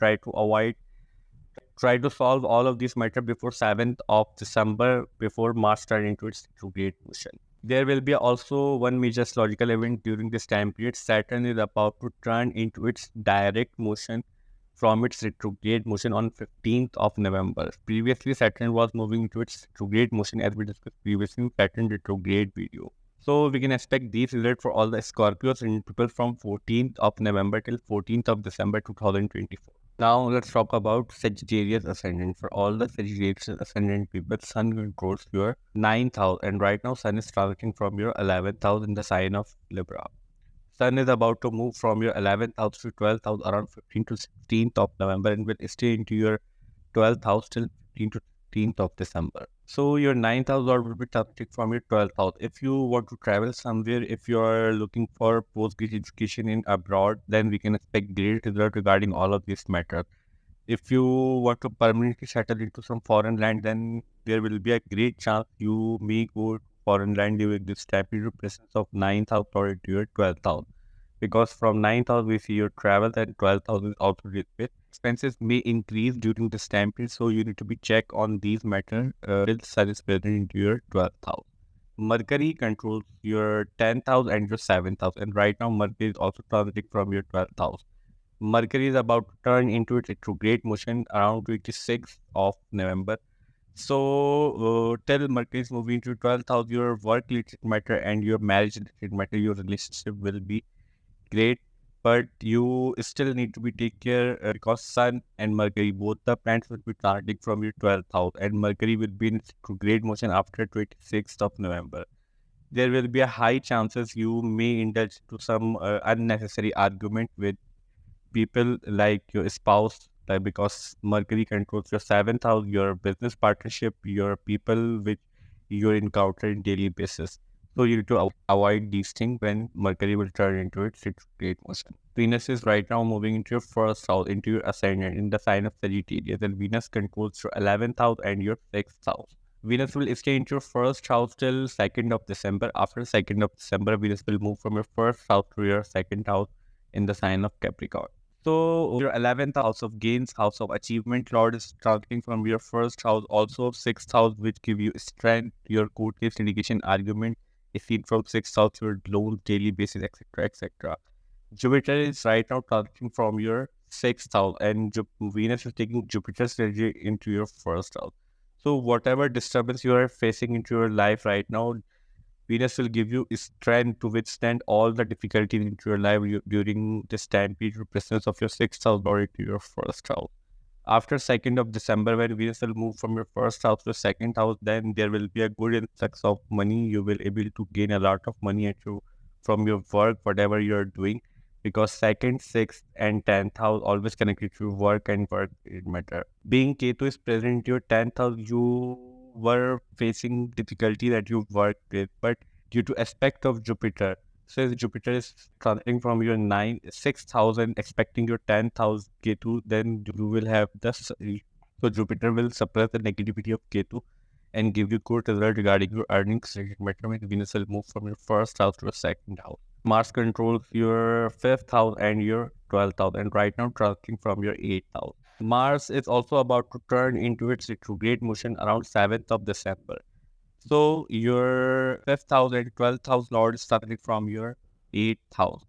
Try to solve all of these matter before 7th of December, before Mars turn into its retrograde motion. There will be also one major astrological event during this time period. Saturn is about to turn into its direct motion from its retrograde motion on 15th of November. Previously, Saturn was moving into its retrograde motion as we discussed previously in Saturn retrograde video. So we can expect these results for all the Scorpios and people from 14th of November till 14th of December 2024. Now let's talk about Sagittarius Ascendant. For all the Sagittarius Ascendant people, Sun controls your ninth house, and right now Sun is transiting from your 11th house in the sign of Libra. Sun is about to move from your 11th house to 12th house around 15th to 16th of November and will stay into your 12th house till 15th to 16th of December. So your 9th house lord will be transiting from your 12th house. If you want to travel somewhere, if you are looking for postgraduate education in abroad, then we can expect great result regarding all of these matters. If you want to permanently settle into some foreign land, then there will be a great chance you may go to foreign land during this time period presence of 9th house or into your 12th house. Because from 9th house we see your travel and 12th house is also related with. Expenses may increase during this time period, so you need to be check on these matters till Sun is present into your 12th house. Mercury controls your 10th house and your 7th house, and right now Mercury is also transiting from your 12th house. Mercury is about to turn into its retrograde motion around 26th of November. So, till Mercury is moving to 12th house, your work related matter and your marriage related matter, your relationship will be great. But you still need to be take care because Sun and Mercury, both the planets will be transiting from your 12th house, and Mercury will be in retrograde motion after 26th of November. There will be a high chances you may indulge to some unnecessary argument with people like your spouse, like because Mercury controls your seventh house, your business partnership, your people which you encounter in daily basis. So you need to avoid these things when Mercury will turn into its retrograde motion. Venus is right now moving into your first house, into your ascendant in the sign of Sagittarius, and Venus controls your 11th house and your 6th house. Venus will stay into your first house till 2nd of December. After 2nd of December, Venus will move from your first house to your second house in the sign of Capricorn. So your 11th house of gains, house of achievement, Lord is starting from your first house, also 6th house, which give you strength, your court case litigation argument is seen from 6th house, your loans, daily basis, etc. etc. Jupiter is right now starting from your 6th house, and Venus is taking Jupiter's energy into your first house. So whatever disturbance you are facing into your life right now, Venus will give you strength to withstand all the difficulties into your life during this time period, presence of your sixth house or into your first house. After 2nd of December, when Venus will move from your first house to second house, then there will be a good influx of money. You will able to gain a lot of money from your work, whatever you are doing, because second, sixth, and 10th house always connected to work and work it matter. Being Ketu is present in your 10th house, you were facing difficulty that you worked with, but due to aspect of Jupiter, since Jupiter is transiting from your 6th house and expecting your 10th house Ketu, then you will have this. So Jupiter will suppress the negativity of Ketu and give you good result regarding your earnings. Venus will move from your first house to your second house. Mars controls your 5th house and your 12th house, and right now transiting from your 8th house. Mars is also about to turn into its retrograde motion around 7th of December. So your 5th house and 12th house lord is starting from your 8th house.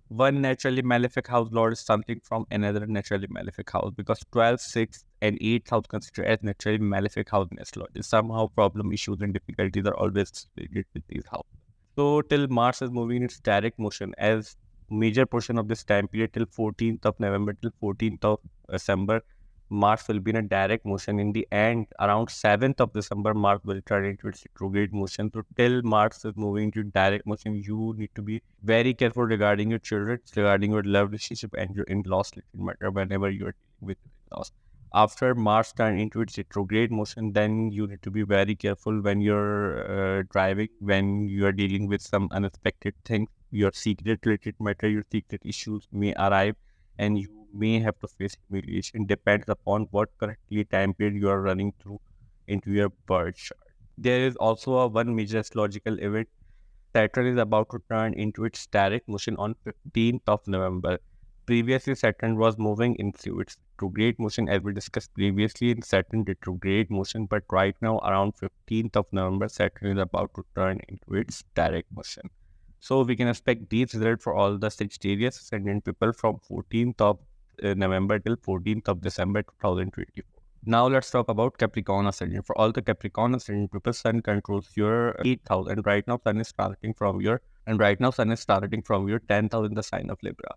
One naturally malefic house lord is starting from another naturally malefic house, because 12th, 6th, and 8th house considered as naturally malefic house in astrology. Somehow problem, issues, and difficulties are always related with these houses. So till Mars is moving in its direct motion, as major portion of this time period till 14th of November till 14th of December, Mars will be in a direct motion. In the end, around 7th of December, Mars will turn into its retrograde motion. So till Mars is moving to direct motion, you need to be very careful regarding your children, regarding your love relationship and your in-laws matter whenever you are dealing with in-laws. After Mars turn into its retrograde motion, then you need to be very careful when you're driving, when you are dealing with some unexpected things. Your secret related matter, your secret issues may arrive, and you may have to face humiliation. Depends upon what correctly time period you are running through into your birth chart. There is also one major astrological event. Saturn is about to turn into its direct motion on 15th of November. Previously, Saturn was moving into its retrograde motion, as we discussed previously in Saturn retrograde motion, but right now around 15th of November, Saturn is about to turn into its direct motion. So we can expect these results for all the Sagittarius Ascendant people from 14th of November till 14th of December 2024. Now let's talk about Capricorn Ascendant. For all the Capricorn Ascendant people, Sun controls your 8th house, and right now Sun is starting from your 10th house in the sign of Libra.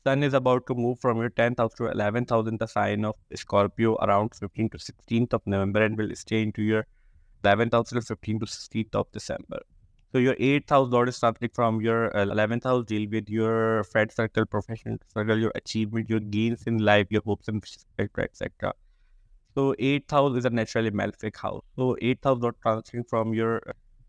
Sun is about to move from your 10th house to 11th house in the sign of Scorpio around 15th to 16th of November, and will stay into your 11th house till 15th to 16th of December. So your 8th house lord is starting from your 11th house, deal with your friend circle, professional circle, your achievement, your gains in life, your hopes and wishes, etc. So 8th house is a naturally malefic house. So 8th house not transferring from your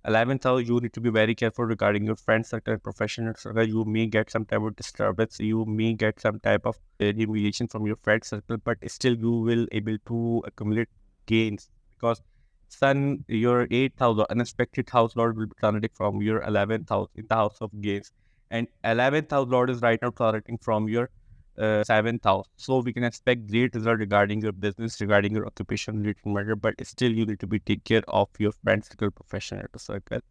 11th house, you need to be very careful regarding your friend circle and professional circle. You may get some type of disturbance. You may get some type of humiliation from your friend circle, but still you will able to accumulate gains, because Sun, your 8th house or unexpected house lord will be transiting from your 11th house in the house of gains. And 11th house lord is right now transiting from your 7th house. So we can expect great result regarding your business, regarding your occupation related matter, but still you need to be take care of your friend circle, professional circle.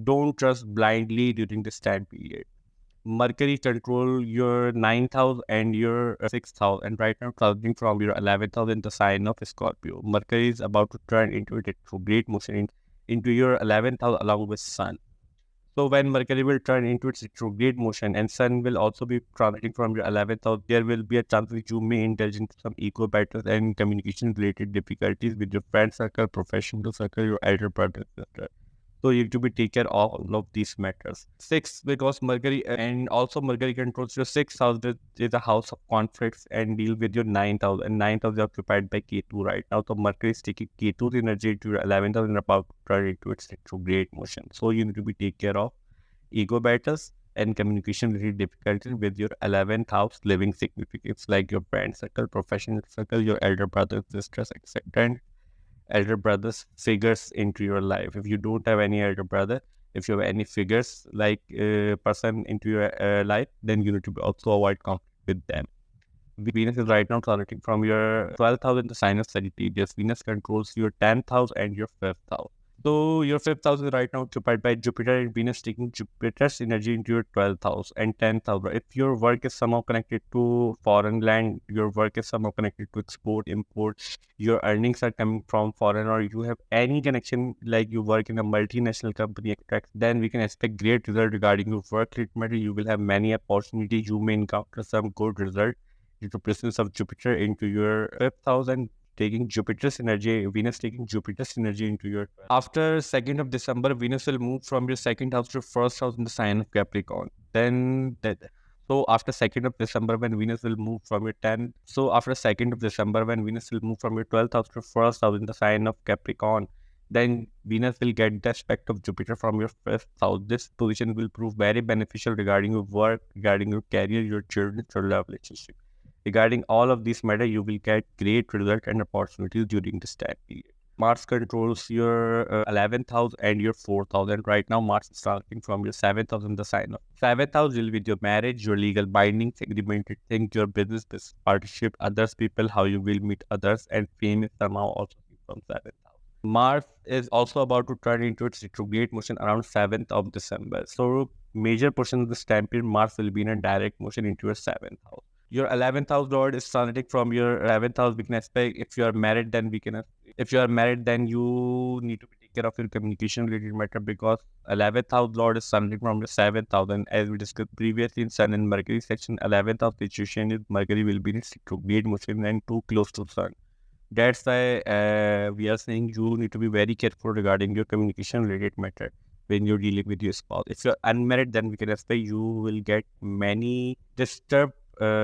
Don't trust blindly during this time period. Mercury control your 9th house and your 6th house, and right now transiting from your 11th house in the sign of Scorpio. Mercury is about to turn into a retrograde motion into your 11th house along with Sun. So when Mercury will turn into its retrograde motion and Sun will also be transiting from your 11th house, there will be a chance that you may indulge in some ego battles and communication related difficulties with your friend circle, professional circle, your elder brother, etc. So you have to be take care of all of these matters. Sixth, because Mercury and also Mercury controls your 6th house, which is a house of conflicts, and deal with your 9th house. And 9th house is occupied by Ketu right now. So Mercury is taking Ketu's energy to your 11th house and about to turn into its retrograde motion. So you need to be take care of ego battles and communication related difficulties with your 11th house living significance, like your friend circle, professional circle, your elder brothers, sisters, etc. And elder brothers figures into your life. If you don't have any elder brother, if you have any figures like person into your life, then you need to also avoid conflict with them. Venus is right now transiting from your 12th house in the sign of Sagittarius. Venus controls your 10th house and your 5th house. So your fifth house is right now occupied by Jupiter and Venus, taking Jupiter's energy into your 12th house and 10th house. If your work is somehow connected to foreign land, your work is somehow connected to export, import, your earnings are coming from foreign, or you have any connection like you work in a multinational company, etc., then we can expect great result regarding your work related matter. You will have many opportunities. You may encounter some good result due to presence of Jupiter into your fifth house and taking Jupiter's energy, Venus taking Jupiter's energy into your. After 2nd of December, Venus will move from your second house to first house in the sign of Capricorn. Then that. So after 2nd of December, when Venus will move from your 10th, so after 2nd of December, when Venus will move from your 12th house to first house in the sign of Capricorn, then Venus will get the aspect of Jupiter from your fifth house. This position will prove very beneficial regarding your work, regarding your career, your children, your love relationship. Regarding all of these matter, you will get great result and opportunities during this time period. Mars controls your 11th house and your 4th house. And right now, Mars is starting from your 7th house in the sign of 7th house deal with your marriage, your legal bindings, agreement, things, your business partnership, others, people, how you will meet others, and fame is somehow also from 7th house. Mars is also about to turn into its retrograde motion around 7th of December. So, major portion of this time period, Mars will be in a direct motion into your 7th house. Your 11th house lord is transiting from your 11th house. We can expect if you are married, then if you are married, then you need to take care of your communication related matter, because 11th house lord is transiting from your 7th house. And as we discussed previously in Sun and Mercury section, 11th house situation is Mercury will be in its retrograde motion and too close to Sun. That's why we are saying you need to be very careful regarding your communication related matter when you're dealing with your spouse. If you're unmarried, then we can expect you will get many disturbed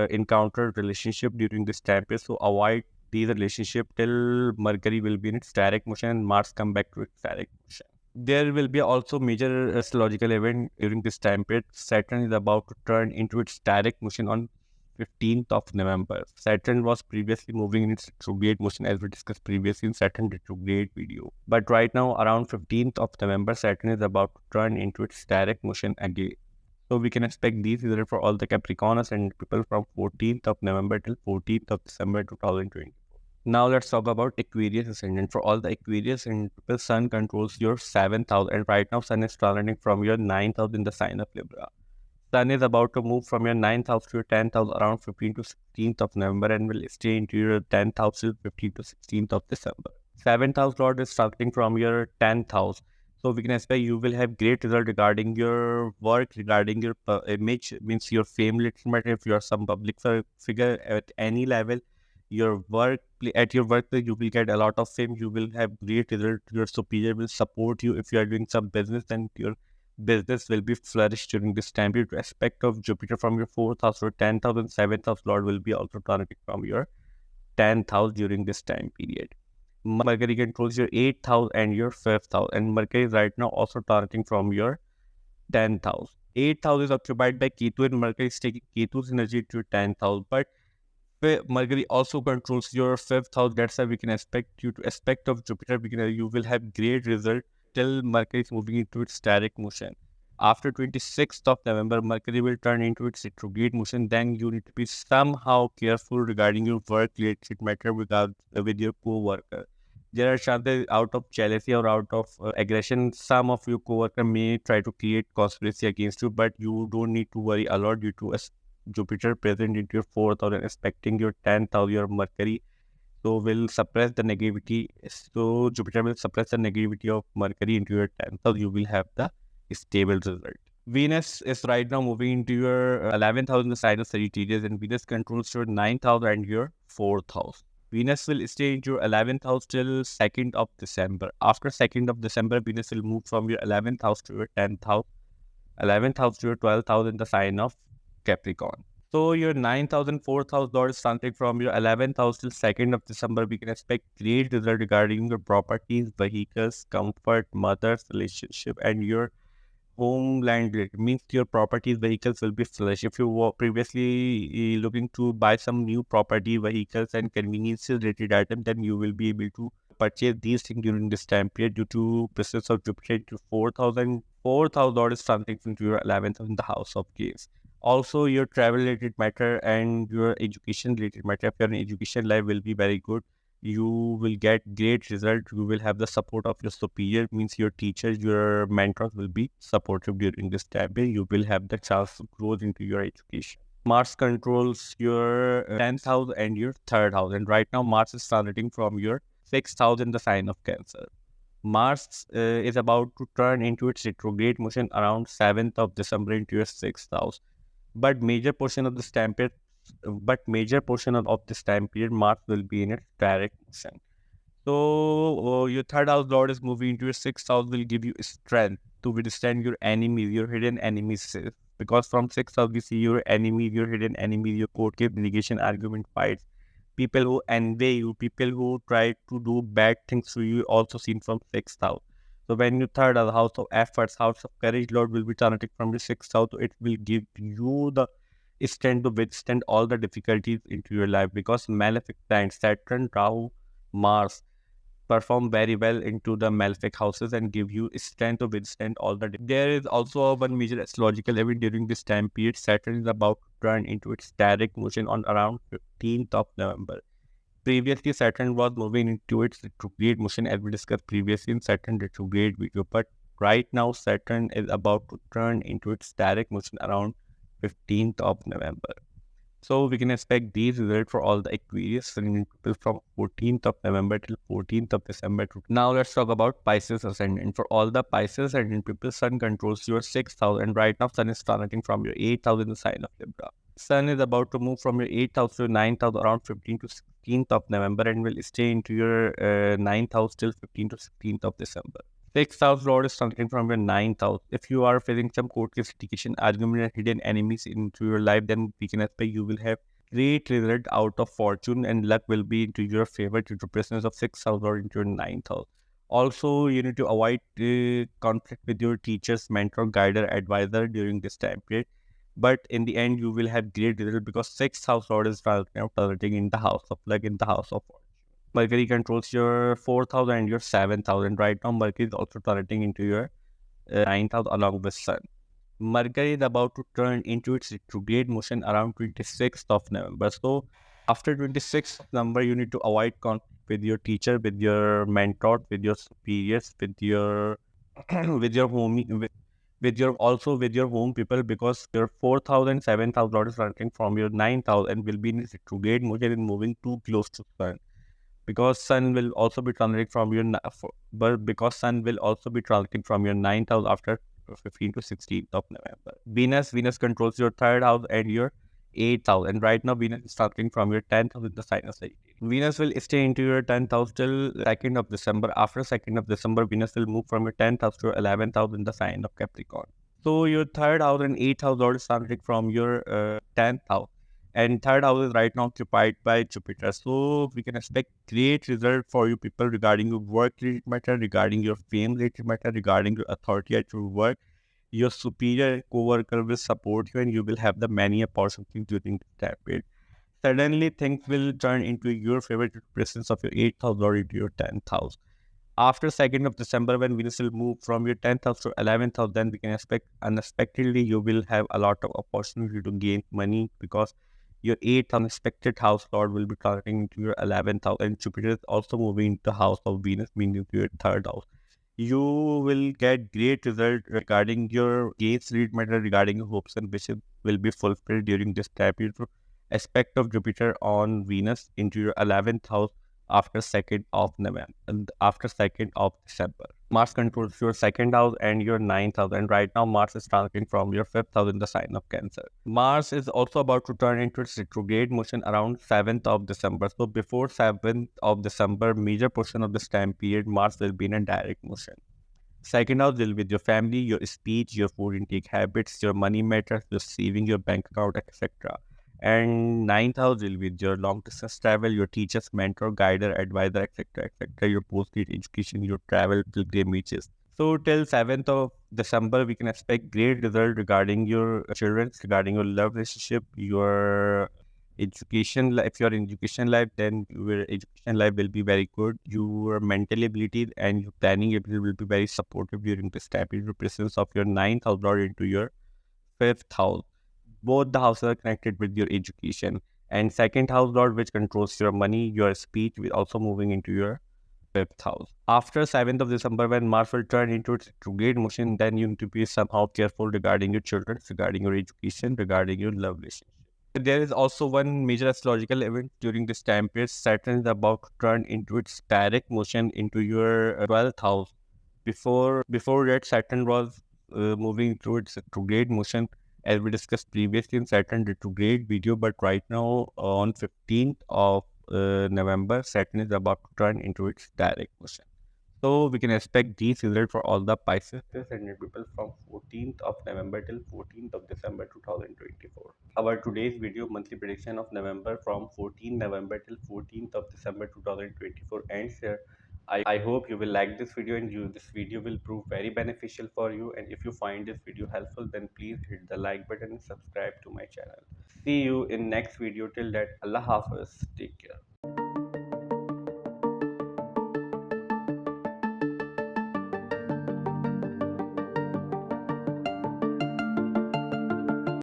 encountered relationship during this time period. So avoid these relationship till Mercury will be in its direct motion and Mars come back to its direct motion. There will be also major astrological event during this time period. Saturn is about to turn into its direct motion on 15th of November. Saturn was previously moving in its retrograde motion, as we discussed previously in Saturn retrograde video. But right now, around 15th of November, Saturn is about to turn into its direct motion again. So we can expect these results for all the Capricorn Ascendant people from 14th of November till 14th of December 2020. Now let's talk about Aquarius Ascendant. For all the Aquarius and people, Sun controls your 7th house, and right now Sun is transiting from your 9th house in the sign of Libra. Sun is about to move from your 9th house to your 10th house around 15th to 16th of November and will stay into your 10th house till 15th to 16th of December. 7th house lord is starting from your 10th house. So we can expect you will have great result regarding your work, regarding your image, means your fame little matter. If you are some public figure at any level, your work at your workplace, you will get a lot of fame. You will have great result. Your superior will support you. If you are doing some business, then your business will be flourished during this time period. Aspect of Jupiter from your 4th house or 10th house and 7th house lord will be also transiting from your 10th house during this time period. Mercury controls your 8th house and your 5th house, and Mercury is right now also transiting from your 10th house. 8th house is occupied by Ketu, and Mercury is taking Ketu's energy to your 10th house. But Mercury also controls your 5th house. That's why we can expect you to aspect of Jupiter. You will have great result till Mercury is moving into its direct motion. After 26th of November, Mercury will turn into its retrograde motion. Then you need to be somehow careful regarding your work-related matter with your co-worker. There are chances out of jealousy or out of aggression, some of your co-worker may try to create conspiracy against you, but you don't need to worry a lot due to Jupiter present into your 4th house and expecting your 10th house, your Mercury. So will suppress the negativity. So Jupiter will suppress the negativity of Mercury into your 10th house. You will have the stable result. Venus is right now moving into your 11th house in the sign of Sagittarius, and Venus controls your 9th house and your 4th house. Venus will stay in your 11th house till 2nd of December. After 2nd of December, Venus will move from your 11th house to your 10th house, 11th house to your 12th house in the sign of Capricorn. So your 9th house and 4th house lord is starting from your 11th house till 2nd of December. We can expect great result regarding your properties, vehicles, comfort, mothers, relationship, and your homeland related. Means your properties, vehicles will be flush. If you were previously looking to buy some new property, vehicles, and convenience related items, then you will be able to purchase these things during this time period due to presence of Jupiter into 4,000. 4th house lord is something into your 11th in the house of games. Also, your travel related matter and your education related matter, if your education life will be very good. You will get great result. You will have the support of your superior, means your teachers, your mentors will be supportive during this time period. You will have the chance to grow into your education. Mars controls your 10th house and your third house. And right now, Mars is transiting from your 6th house in the sign of Cancer. Mars is about to turn into its retrograde motion around 7th of December into your 6th house. But major portion of this time period, of this time period, Mars will be in its direct motion. So your third house lord is moving into your sixth house, will give you strength to withstand your enemies, your hidden enemies. Because from sixth house we see your enemy, your hidden enemy, your court case, litigation, argument, fights, people who envy you, people who try to do bad things to you, also seen from sixth house. So when your third house, house of efforts, house of courage, Lord will be transiting from your sixth house, so it will give you the strength to withstand all the difficulties into your life. Because malefic planets, Saturn, Rahu, Mars, perform very well into the malefic houses and give you strength to withstand all the. There is also one major astrological event during this time period. Saturn is about to turn into its direct motion on around 15th of November. Previously, Saturn was moving into its retrograde motion as we discussed previously in Saturn retrograde video. But right now, Saturn is about to turn into its direct motion around 15th of November. So we can expect these results for all the Aquarius ascendant people from 14th of November till 14th of December. Now let's talk about Pisces ascendant. For all the Pisces ascendant people, Sun controls your 6th house, and right now Sun is transiting from your 8th house in the sign of Libra. Sun is about to move from your 8th house to your 9th house around 15th to 16th of November and will stay into your 9th house till 15th to 16th of December. Sixth house lord is transiting from your 9th house. If you are facing some court case, litigation, argument, and hidden enemies into your life, then we can expect you will have great result out of fortune, and luck will be into your favor due to presence of sixth house lord into your 9th house. Also, you need to avoid conflict with your teachers, mentor, guider, advisor during this time period. But in the end, you will have great result because sixth house lord is transiting in the house of luck, in the house of fortune. Mercury controls your 4th house and your 7th house. And right now, Mercury is also transiting into your 9th house along with Sun. Mercury is about to turn into its retrograde motion around 26th of November. So, after 26th November, you need to avoid conflict with your teacher, with your mentor, with your superiors, with your with your homie, with your also with your home people, because your 4th house and 7th house lord is running from your 9th house and will be in its retrograde motion and moving too close to Sun. Because Sun will also be transiting from your but because Sun will also be transiting from your 9th house after 15th to 16th of November. Venus controls your 3rd house and your 8th house, and right now Venus is transiting from your 10th house in the sign of Sagittarius. Venus will stay into your 10th house till 2nd of December. After 2nd of December, Venus will move from your 10th house to your 11th house in the sign of Capricorn. So your 3rd house and 8th house lord is transiting from your 10th house, and 3rd house is right now occupied by Jupiter. So we can expect great result for you people regarding your work related matter, regarding your fame related matter, regarding your authority at your work. Your superior co-worker will support you and you will have the many opportunities during this time period. Suddenly things will turn into your favorite presence of your 8th house or into your 10th house. After 2nd of December, when Venus will move from your 10th house to 11th house, then we can expect unexpectedly you will have a lot of opportunity to gain money, because your 8th unexpected house lord will be transiting into your 11th house, and Jupiter is also moving into the house of Venus, meaning to your 3rd house. You will get great result regarding your gains read matter, regarding your hopes and wishes will be fulfilled during this time period. Aspect of Jupiter on Venus into your 11th house after 2nd of November and after 2nd of December. Mars controls your 2nd house and your 9th house, and right now Mars is transiting from your 5th house in the sign of Cancer. Mars is also about to turn into its retrograde motion around 7th of December. So before 7th of December, major portion of this time period, Mars will be in a direct motion. Second house deal with your family, your speech, your food intake habits, your money matters, your saving, your bank account, etc. And 9th house deal with your long distance travel, your teachers, mentor, guider, advisor, etc., etc., your post-grad education, your travel pilgrimages. So till 7th of December, we can expect great result regarding your children, regarding your love relationship, your education life. If you're in education life, then your education life will be very good. Your mental abilities and your planning ability will be very supportive during this time period. Presence of your 9th house lord into your 5th house. Both the houses are connected with your education, And second house lord, which controls your money, your speech, will also moving into your fifth house. After 7th of December, when Mars will turn into its retrograde motion, then you need to be somehow careful regarding your children, regarding your education, regarding your love relationship. There is also one major astrological event during this time period. Saturn is about to turn into its direct motion into your 12th house. Before that, Saturn was moving through its retrograde motion, as we discussed previously in Saturn retrograde video. But right now, on 15th of November, Saturn is about to turn into its direct motion. So we can expect these results for all the Pisces ascendant people from 14th of November till 14th of December 2024. Our today's video monthly prediction of November from 14th November till 14th of December 2024 ends here. I hope you will like this video, and this video will prove very beneficial for you. And if you find this video helpful, then please hit the like button and subscribe to my channel. See you in next video. Till that, Allah Hafiz. Take care.